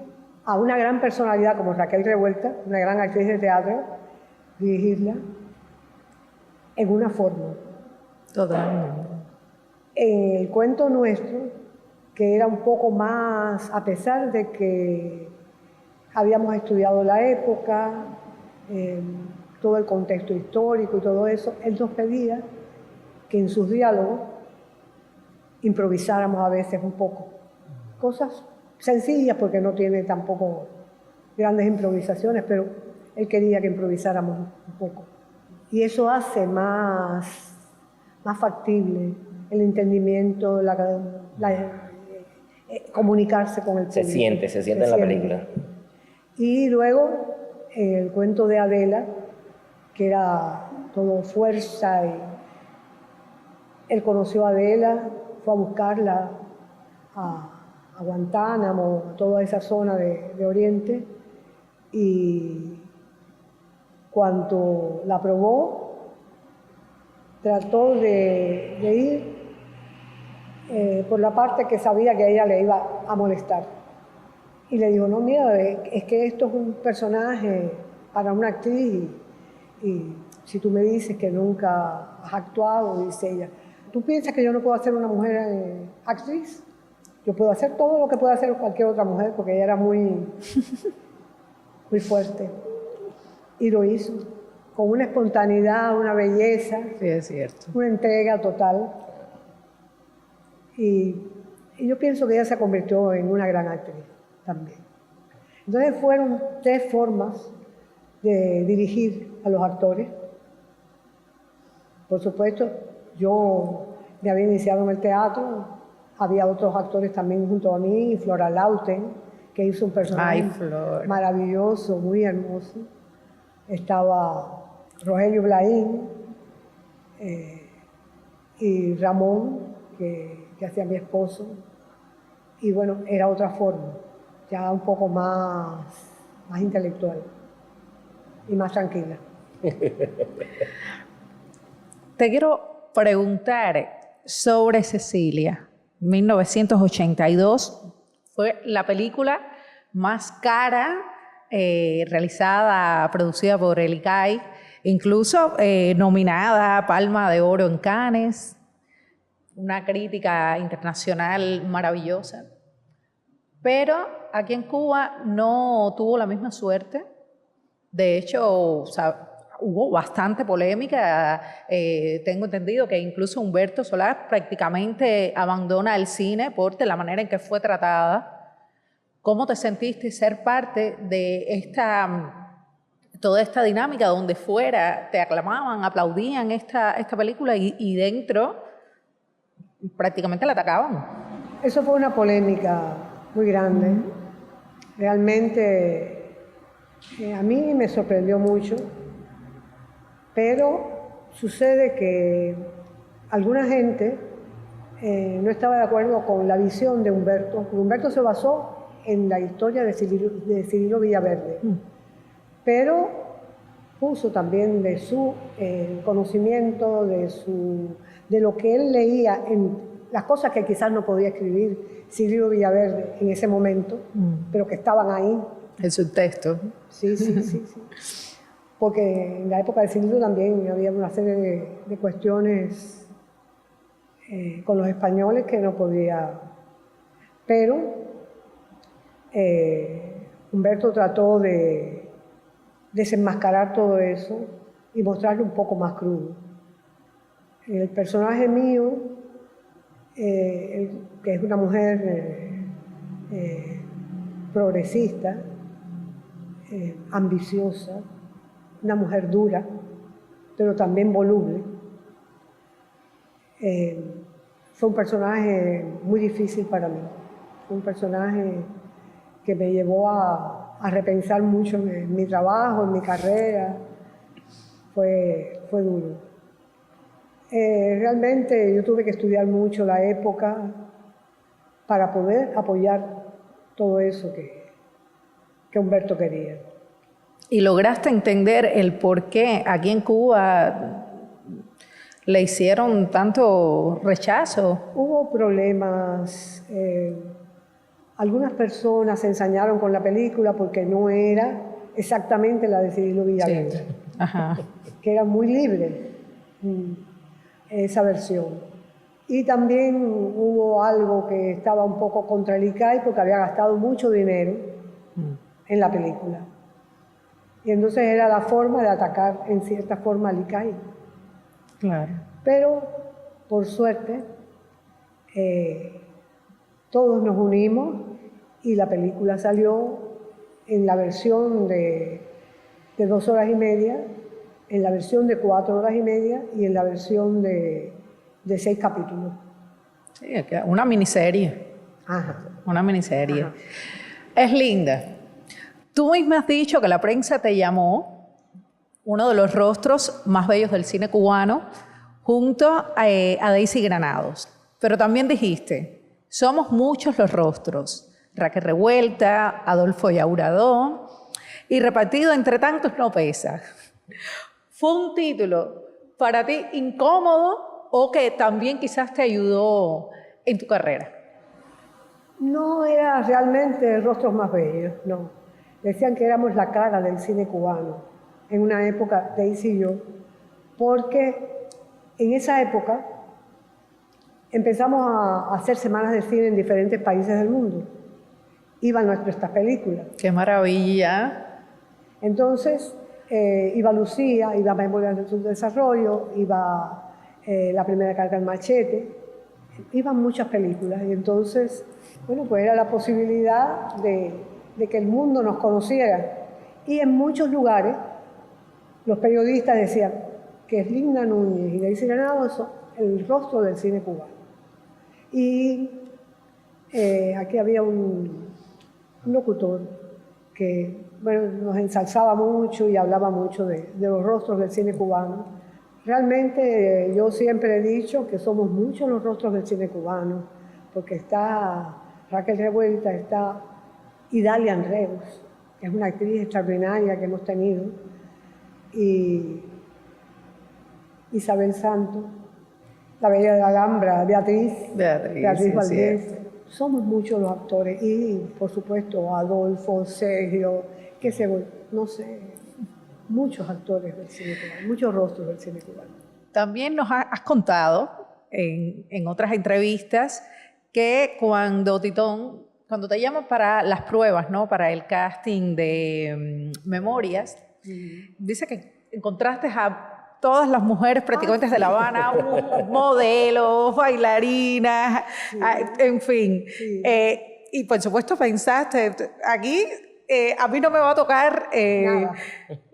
a una gran personalidad como Raquel Revuelta, una gran actriz de teatro, dirigirla en una forma. Totalmente. En el cuento nuestro, que era un poco más, a pesar de que habíamos estudiado la época, todo el contexto histórico y todo eso, él nos pedía que en sus diálogos improvisáramos a veces un poco. Cosas sencillas porque no tiene tampoco grandes improvisaciones, pero él quería que improvisáramos un poco. Y eso hace más factible el entendimiento, comunicarse con el público. Se siente en la película. Y luego el cuento de Adela, que era todo fuerza, y él conoció a Adela, fue a buscarla a Guantánamo, a toda esa zona de Oriente, y cuando la probó, trató de ir por la parte que sabía que a ella le iba a molestar. Y le dijo, no, mira, es que esto es un personaje para una actriz y si tú me dices que nunca has actuado, dice ella, ¿tú piensas que yo no puedo hacer una mujer actriz? Yo puedo hacer todo lo que puede hacer cualquier otra mujer, porque ella era muy, muy fuerte. Y lo hizo, con una espontaneidad, una belleza, Sí, es cierto. una entrega total. Y yo pienso que ella se convirtió en una gran actriz también. Entonces fueron 3 formas de dirigir a los actores. Por supuesto, yo me había iniciado en el teatro, había otros actores también junto a mí, Flora Lauten, que hizo un personaje maravilloso, muy hermoso. Estaba Rogelio Blaín y Ramón, que hacía mi esposo. Y bueno, era otra forma, ya un poco más intelectual y más tranquila. Te quiero preguntar sobre Cecilia. 1982 fue la película más cara realizada, producida por el ICAI, incluso nominada a Palma de Oro en Cannes, una crítica internacional maravillosa. Pero aquí en Cuba no tuvo la misma suerte. De hecho, o sea, hubo bastante polémica. Tengo entendido que incluso Humberto Solá prácticamente abandona el cine por la manera en que fue tratada. ¿Cómo te sentiste ser parte de toda esta dinámica donde fuera te aclamaban, aplaudían esta película y dentro prácticamente la atacaban? Eso fue una polémica muy grande. Realmente a mí me sorprendió mucho, pero sucede que alguna gente no estaba de acuerdo con la visión de Humberto. Humberto se basó en la historia de Cirilo Villaverde, pero puso también de su conocimiento, de lo que él leía, en las cosas que quizás no podía escribir Cirilo Villaverde en ese momento, pero que estaban ahí. El subtexto. Sí. Porque en la época de Cirilo también había una serie de cuestiones con los españoles que no podía. Pero Humberto trató de desenmascarar todo eso y mostrarlo un poco más crudo. El personaje mío, que es una mujer progresista, ambiciosa, una mujer dura, pero también voluble, fue un personaje muy difícil para mí. Fue un personaje que me llevó a repensar mucho en mi trabajo, en mi carrera. Fue duro. Realmente yo tuve que estudiar mucho la época para poder apoyar todo eso que Humberto quería. ¿Y lograste entender el por qué aquí en Cuba le hicieron tanto rechazo? Hubo problemas. Algunas personas se ensañaron con la película porque no era exactamente la de Cirilo Villaverde, Sí. Ajá. que era muy libre esa versión. Y también hubo algo que estaba un poco contra el ICAI porque había gastado mucho dinero en la película. Y entonces era la forma de atacar en cierta forma al ICAI. Claro. Pero, por suerte, todos nos unimos y la película salió en la versión de 2 horas y media, en la versión de 4 horas y media y en la versión de de 6 capítulos. Sí, una miniserie. Ajá. Una miniserie. Ajá. Es linda. Tú misma has dicho que la prensa te llamó uno de los rostros más bellos del cine cubano junto a Daisy Granados. Pero también dijiste, somos muchos los rostros. Raquel Revuelta, Adolfo Yauradó, y repartido entre tantos no pesa. ¿Fue un título para ti incómodo o que también quizás te ayudó en tu carrera? No era realmente el rostro más bello, no. Decían que éramos la cara del cine cubano, en una época, Daisy y yo, porque en esa época empezamos a hacer semanas de cine en diferentes países del mundo. Iban nuestras películas. ¡Qué maravilla! Entonces, iba Lucía, iba Memorias del Subdesarrollo, iba La Primera Carga al Machete, iban muchas películas. Y entonces, bueno, pues era la posibilidad de que el mundo nos conociera. Y en muchos lugares, los periodistas decían que Eslinda Núñez y Daisy Granados son el rostro del cine cubano. Y aquí había un locutor que, bueno, nos ensalzaba mucho y hablaba mucho de los rostros del cine cubano. Realmente yo siempre he dicho que somos muchos los rostros del cine cubano, porque está Raquel Revuelta, está Idalia Andreus, que es una actriz extraordinaria que hemos tenido, y Isabel Santos, la Bella de la Alhambra, Beatriz sí, Valdés. sí. Somos muchos los actores y, por supuesto, Adolfo, Sergio, no sé, muchos actores del cine cubano, muchos rostros del cine cubano. También nos has contado en otras entrevistas que cuando te llaman para las pruebas, ¿no? Para el casting de Memorias, dice que encontraste a todas las mujeres prácticamente de La Habana, modelos, bailarinas, Sí. En fin. Sí. Y por supuesto pensaste, aquí a mí no me va a tocar. Nada.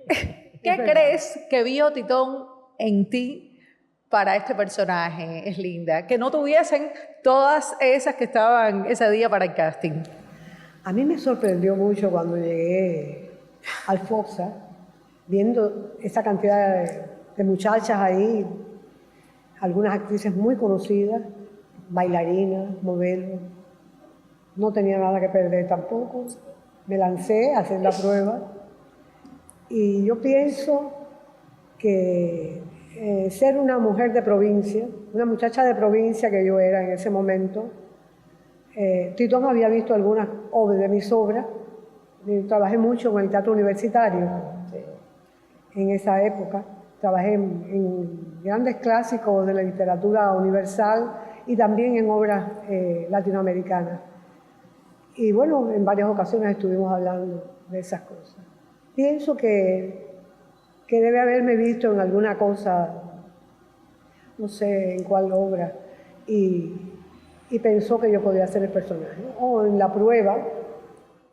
¿Qué crees que vio Titón en ti para este personaje, Eslinda? Que no tuviesen todas esas que estaban ese día para el casting. A mí me sorprendió mucho cuando llegué al Foxa, viendo esa cantidad de muchachas ahí, algunas actrices muy conocidas, bailarinas, modelos. No tenía nada que perder tampoco. Me lancé a hacer la prueba. Y yo pienso que ser una mujer de provincia, una muchacha de provincia que yo era en ese momento, Titón había visto algunas de mis obras. Trabajé mucho en el teatro universitario en esa época. Trabajé en grandes clásicos de la literatura universal y también en obras latinoamericanas. Y bueno, en varias ocasiones estuvimos hablando de esas cosas. Pienso que debe haberme visto en alguna cosa, no sé en cuál obra, y pensó que yo podía ser el personaje. O en la prueba.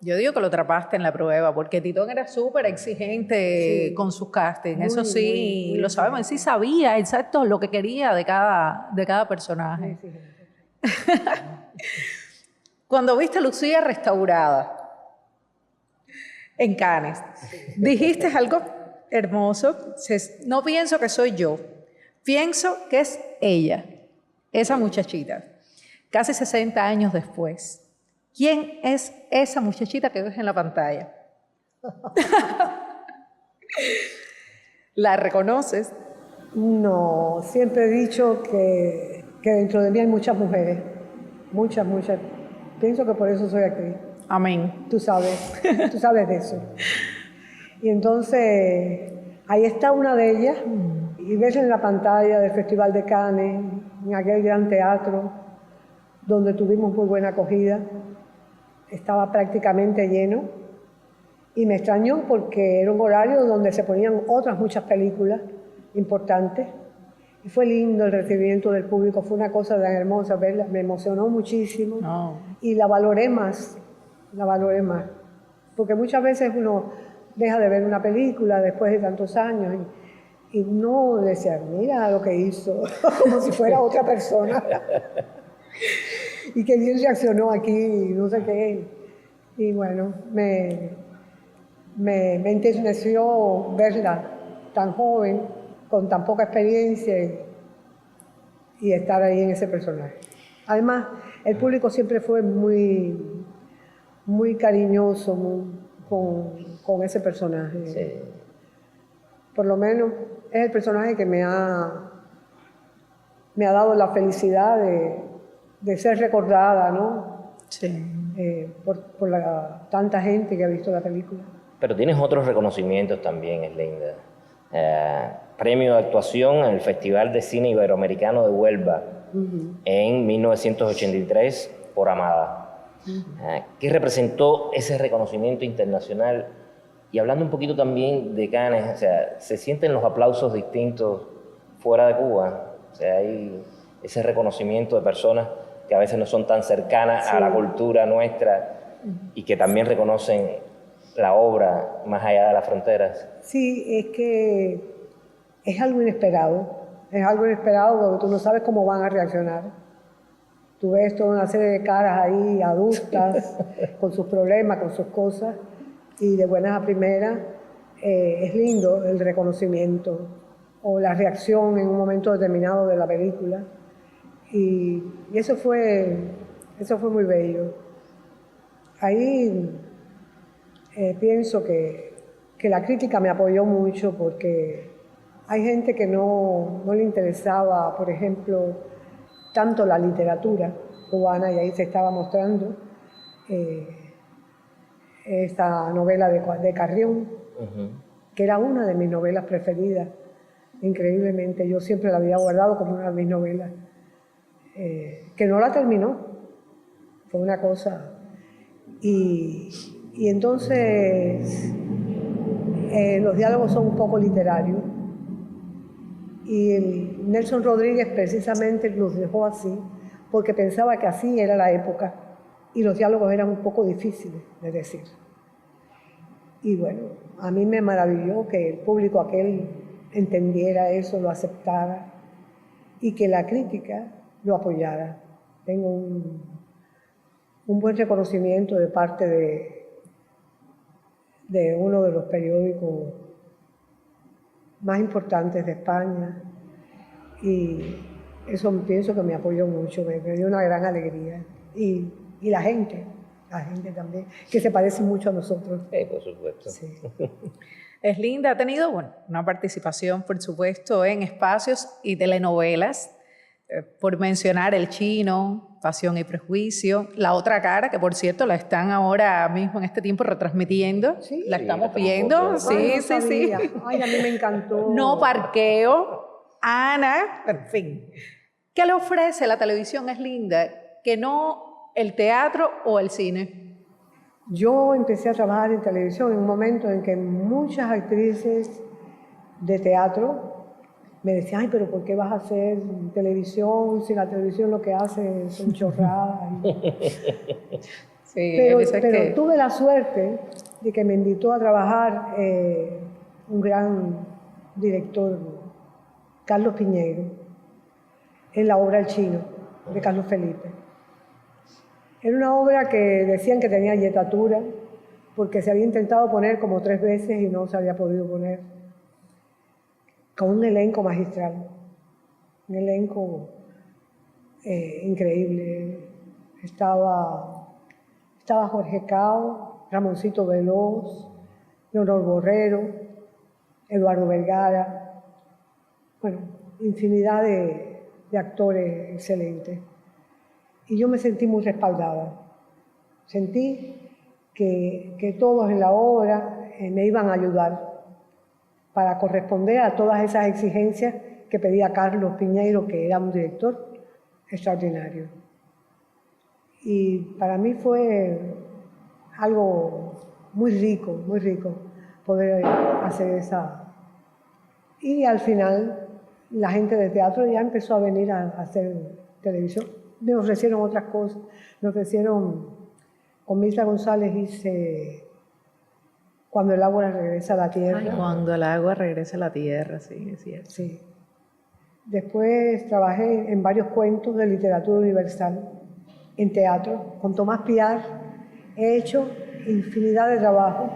Yo digo que lo atrapaste en la prueba, porque Titón era súper exigente con sus castings. Eso sí, muy lo sabemos. Él sí sabía exacto lo que quería de cada personaje. Cuando viste a Lucía restaurada en Cannes, dijiste algo hermoso. No pienso que soy yo, pienso que es ella, esa muchachita. Casi 60 años después. ¿Quién es esa muchachita que ves en la pantalla? ¿La reconoces? No, siempre he dicho que dentro de mí hay muchas mujeres, muchas. Pienso que por eso soy actriz. Amén. Tú sabes de eso. Y entonces, ahí está una de ellas, y ves en la pantalla del Festival de Cannes, en aquel gran teatro, donde tuvimos muy buena acogida. Estaba prácticamente lleno y me extrañó porque era un horario donde se ponían otras muchas películas importantes y fue lindo el recibimiento del público, fue una cosa tan hermosa verla, me emocionó muchísimo y la valoré más, porque muchas veces uno deja de ver una película después de tantos años y no decía, mira lo que hizo, como si fuera otra persona. Y que bien reaccionó aquí, no sé qué. Y bueno, me enterneció verla tan joven, con tan poca experiencia y estar ahí en ese personaje. Además, el público siempre fue muy, muy cariñoso con ese personaje. Sí. Por lo menos es el personaje que me ha dado la felicidad de ser recordada, ¿no? Sí. Por tanta gente que ha visto la película. Pero tienes otros reconocimientos también, Eslinda. Premio de actuación en el Festival de Cine Iberoamericano de Huelva en 1983 por Amada. ¿Qué representó ese reconocimiento internacional? Y hablando un poquito también de Cannes, o sea, ¿se sienten los aplausos distintos fuera de Cuba? O sea, hay ese reconocimiento de personas que a veces no son tan cercanas a la cultura nuestra y que también reconocen la obra más allá de las fronteras. Sí, es que es algo inesperado porque tú no sabes cómo van a reaccionar. Tú ves toda una serie de caras ahí, adultas, con sus problemas, con sus cosas, y de buenas a primeras es lindo el reconocimiento o la reacción en un momento determinado de la película. Y eso fue muy bello. Ahí pienso que la crítica me apoyó mucho porque hay gente que no le interesaba, por ejemplo, tanto la literatura cubana, y ahí se estaba mostrando esta novela de Carrión, que era una de mis novelas preferidas. Increíblemente, yo siempre la había guardado como una de mis novelas, que no la terminó, fue una cosa. Y entonces los diálogos son un poco literarios, y Nelson Rodríguez precisamente los dejó así porque pensaba que así era la época y los diálogos eran un poco difíciles de decir. Y bueno, a mí me maravilló que el público aquel entendiera eso, lo aceptara y que la crítica lo apoyara. Tengo un buen reconocimiento de parte de uno de los periódicos más importantes de España, y eso pienso que me apoyó mucho, me dio una gran alegría. Y la gente también, que se parece mucho a nosotros. Por supuesto. Sí. Eslinda ha tenido una participación, por supuesto, en espacios y telenovelas, por mencionar El Chino, Pasión y Prejuicio, La Otra Cara, que por cierto la están ahora mismo en este tiempo retransmitiendo. Sí, la estamos la viendo. viendo. Sí, no sí, sí. Ay, a mí me encantó. No parqueo, Ana, en fin. ¿Qué le ofrece la televisión, Eslinda, que no el teatro o el cine? Yo empecé a trabajar en televisión en un momento en que muchas actrices de teatro me decían, ay, pero ¿por qué vas a hacer televisión si la televisión lo que hace son chorradas? Sí, pero tuve la suerte de que me invitó a trabajar un gran director, Carlos Piñeiro, en la obra El Chino, de Carlos Felipe. Era una obra que decían que tenía yetatura, porque se había intentado poner como 3 veces y no se había podido poner, con un elenco magistral, un elenco increíble. Estaba Jorge Cao, Ramoncito Veloz, Leonor Borrero, Eduardo Vergara, bueno, infinidad de actores excelentes. Y yo me sentí muy respaldada. Sentí que todos en la obra me iban a ayudar para corresponder a todas esas exigencias que pedía Carlos Piñeiro, que era un director extraordinario. Y para mí fue algo muy rico poder hacer esa. Y al final la gente de teatro ya empezó a venir a hacer televisión. Me ofrecieron otras cosas. Me ofrecieron, con Mirta González hice Cuando el agua regresa a la tierra. Ay, cuando el agua regresa a la tierra, sí, es cierto. Sí. Después trabajé en varios cuentos de literatura universal, en teatro, con Tomás Piar. He hecho infinidad de trabajos.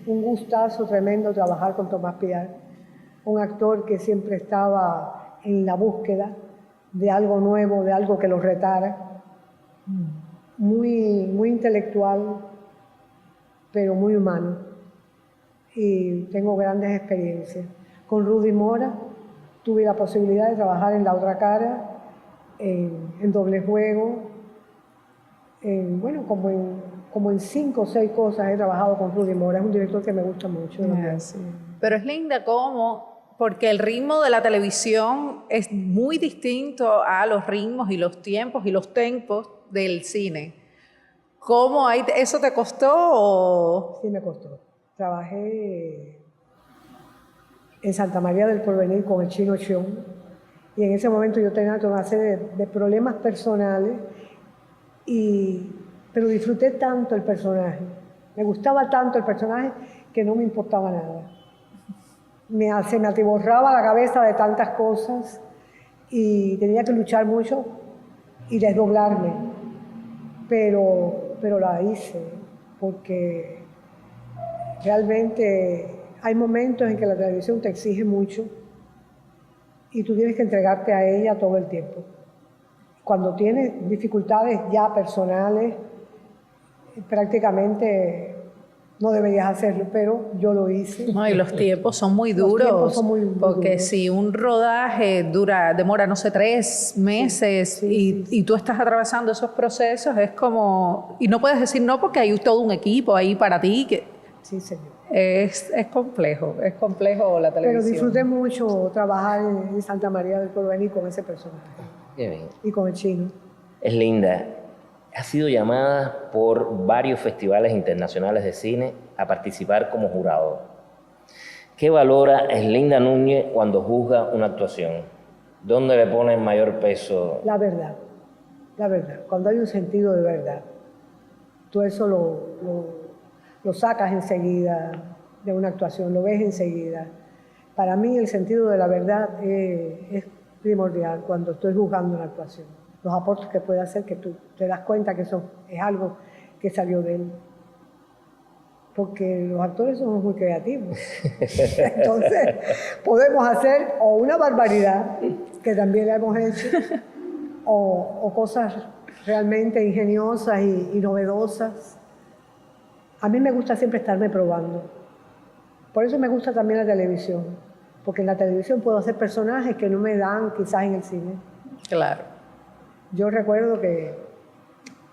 Un gustazo tremendo trabajar con Tomás Piar, un actor que siempre estaba en la búsqueda de algo nuevo, de algo que lo retara. Muy, muy intelectual, pero muy humano. Y tengo grandes experiencias. Con Rudy Mora tuve la posibilidad de trabajar en La Otra Cara, en Doble Juego, bueno, como en 5 o 6 cosas he trabajado con Rudy Mora. Es un director que me gusta mucho. Sí. Pero es linda cómo, porque el ritmo de la televisión es muy distinto a los ritmos y los tiempos y los tempos del cine. ¿Cómo eso te costó o...? Sí, me costó. Trabajé en Santa María del Porvenir con el Chino Chiong, y en ese momento yo tenía una serie de problemas personales, pero disfruté tanto el personaje, me gustaba tanto el personaje que no me importaba nada. Se me atiborraba la cabeza de tantas cosas y tenía que luchar mucho y desdoblarme, pero la hice porque realmente hay momentos en que la televisión te exige mucho y tú tienes que entregarte a ella todo el tiempo. Cuando tienes dificultades ya personales, prácticamente no deberías hacerlo, pero yo lo hice. No, y los tiempos son muy duros. Los tiempos son muy porque duros. si un rodaje demora, no sé, 3 meses y tú estás atravesando esos procesos, es como... Y no puedes decir no porque hay todo un equipo ahí para ti. Sí, señor. Es complejo la televisión. Pero disfruté mucho trabajar en Santa María del Porvenir con ese personaje. Qué bien. Y con el Chino. Es linda. Ha sido llamada por varios festivales internacionales de cine a participar como jurado. ¿Qué valora Eslinda Núñez cuando juzga una actuación? ¿Dónde le pone mayor peso? La verdad. Cuando hay un sentido de verdad, tú eso lo sacas enseguida de una actuación, lo ves enseguida. Para mí el sentido de la verdad es primordial cuando estoy juzgando una actuación. Los aportes que puede hacer, que tú te das cuenta que eso es algo que salió de él. Porque los actores somos muy creativos. Entonces, podemos hacer o una barbaridad, que también la hemos hecho, o cosas realmente ingeniosas y novedosas. A mí me gusta siempre estarme probando. Por eso me gusta también la televisión. Porque en la televisión puedo hacer personajes que no me dan quizás en el cine. Claro. Yo recuerdo que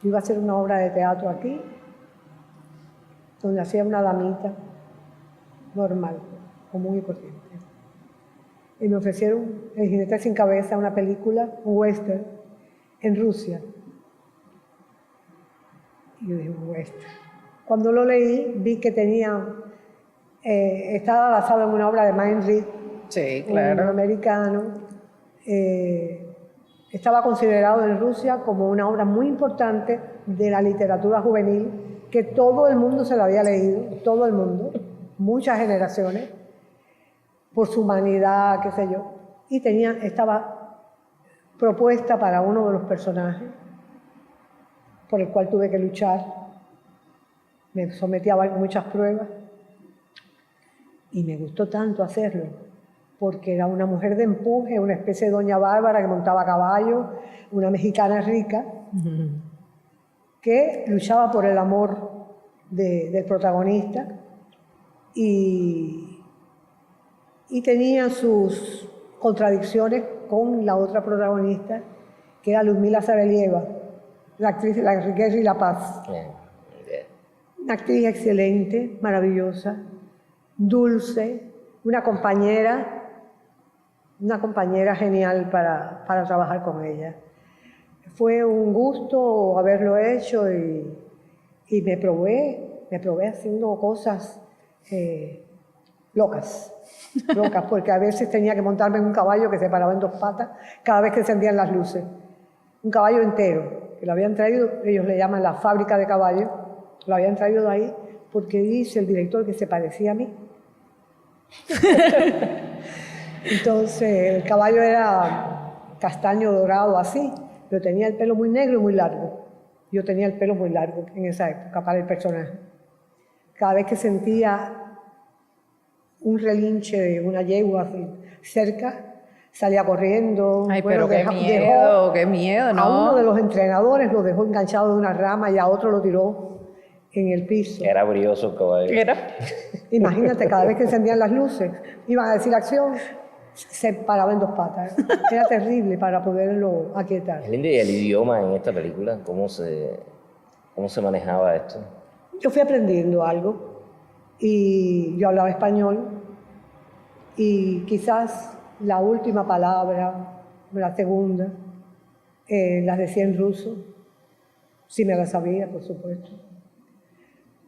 iba a hacer una obra de teatro aquí, donde hacía una damita normal, común y corriente. Y me ofrecieron El jinete sin cabeza, una película, un western, en Rusia. Y yo dije, un western. Cuando lo leí, vi que estaba basado en una obra de Mayne Reid, sí, claro, un americano. Estaba considerado en Rusia como una obra muy importante de la literatura juvenil, que todo el mundo se la había leído, todo el mundo, muchas generaciones, por su humanidad, qué sé yo, y estaba propuesta para uno de los personajes, por el cual tuve que luchar. Me sometí a muchas pruebas y me gustó tanto hacerlo, porque era una mujer de empuje, una especie de doña Bárbara que montaba a caballo, una mexicana rica, que luchaba por el amor del protagonista y tenía sus contradicciones con la otra protagonista, que era Ludmila Sabelieva, la actriz de La riqueza y la paz. Una actriz excelente, maravillosa, dulce, una compañera genial para trabajar con ella. Fue un gusto haberlo hecho y me probé haciendo cosas locas, porque a veces tenía que montarme en un caballo que se paraba en 2 patas cada vez que encendían las luces. Un caballo entero, que lo habían traído, ellos le llaman la fábrica de caballos, lo habían traído de ahí porque dice el director que se parecía a mí. Entonces, el caballo era castaño dorado así, pero tenía el pelo muy negro y muy largo. Yo tenía el pelo muy largo en esa época para el personaje. Cada vez que sentía un relinche de una yegua así cerca, salía corriendo. Ay, bueno, pero qué miedo, ¿no? A uno de los entrenadores lo dejó enganchado de una rama y a otro lo tiró en el piso. Era brioso el caballo. Era. Imagínate, cada vez que encendían las luces, iban a decir acción, se paraba en dos patas. Era terrible para poderlo aquietar. Es lindo. ¿Y el idioma en esta película? ¿Cómo se manejaba esto? Yo fui aprendiendo algo y yo hablaba español y quizás la última palabra, la segunda, las decía en ruso, sí me la sabía, por supuesto,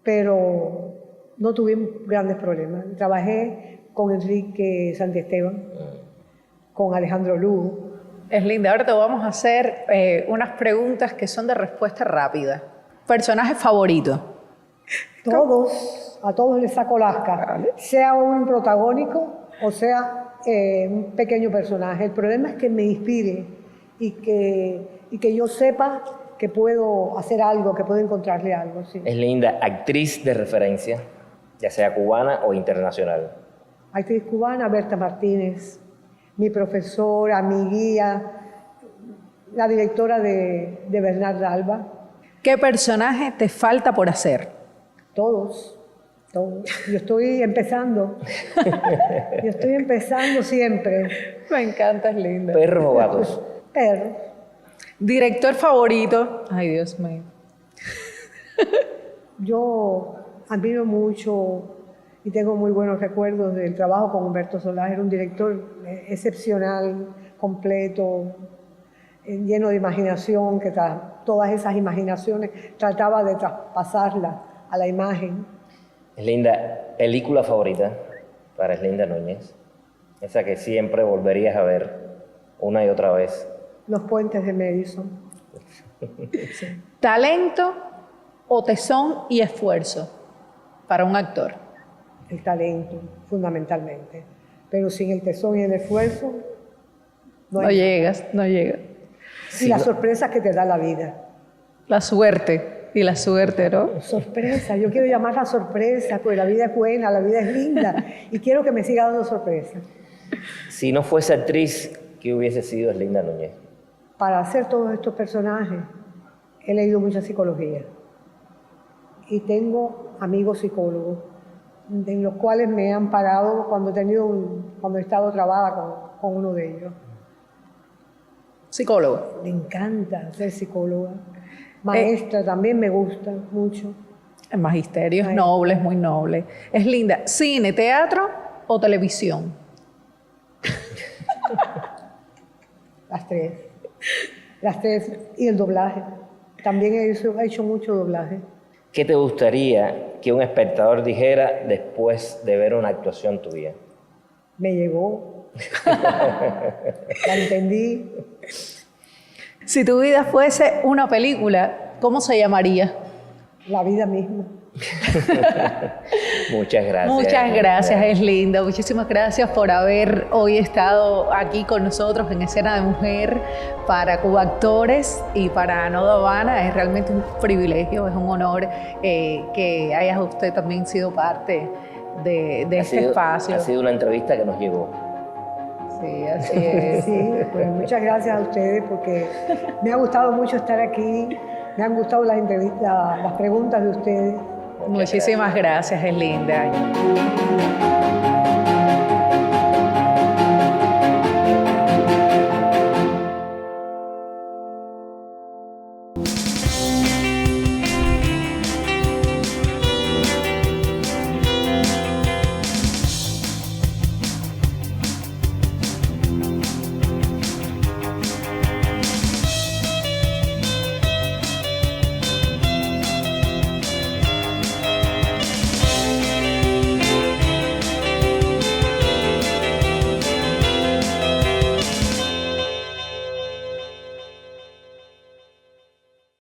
pero no tuve grandes problemas. Trabajé con Enrique Santiesteban, con Alejandro Lugo. Es linda. Ahora te vamos a hacer unas preguntas que son de respuesta rápida. ¿Personaje favorito? A todos les saco lasca, sea un protagónico o sea un pequeño personaje. El problema es que me inspire y que yo sepa que puedo hacer algo, que puedo encontrarle algo. Sí. Es linda. Actriz de referencia, ya sea cubana o internacional. Actriz cubana, Berta Martínez, mi profesora, mi guía, la directora de Bernarda Alba. ¿Qué personaje te falta por hacer? Todos. Yo estoy empezando. Yo estoy empezando siempre. Me encanta, es linda. ¿Perros o gatos? Perros. ¿Director favorito? Ay, Dios mío. Yo admiro mucho y tengo muy buenos recuerdos del trabajo con Humberto Solá. Era un director excepcional, completo, lleno de imaginación, que todas esas imaginaciones trataba de traspasarlas a la imagen. Eslinda, ¿película favorita para Eslinda Núñez? Esa que siempre volverías a ver una y otra vez. Los puentes de Madison. Sí. ¿Talento o tesón y esfuerzo para un actor? El talento, fundamentalmente. Pero sin el tesón y el esfuerzo, no llegas. Y las sorpresas que te da la vida. La suerte, ¿no? Sorpresa, yo quiero llamarla sorpresa, porque la vida es buena, la vida es linda, y quiero que me siga dando sorpresas. Si no fuese actriz, ¿qué hubiese sido Eslinda Núñez? Para hacer todos estos personajes, he leído mucha psicología. Y tengo amigos psicólogos, en los cuales me he amparado cuando he estado trabada con uno de ellos. ¿Psicólogo? Me encanta ser psicóloga. Maestra también me gusta mucho. El magisterio es noble, es muy noble. Es linda. ¿Cine, teatro o televisión? Las tres. Las tres. Y el doblaje. También he hecho mucho doblaje. ¿Qué te gustaría que un espectador dijera después de ver una actuación tuya? Me llegó. La entendí. Si tu vida fuese una película, ¿cómo se llamaría? La vida misma. Muchas gracias. Muchas gracias, es linda. Muchísimas gracias por haber hoy estado aquí con nosotros en Escena de Mujer para Cuba Actores y para Noda Habana. Es realmente un privilegio, es un honor que hayas usted también sido parte de este espacio. Ha sido una entrevista que nos llegó. Sí, así es. Sí, pues muchas gracias a ustedes porque me ha gustado mucho estar aquí, me han gustado las entrevistas, las preguntas de ustedes. Muchísimas gracias, es linda.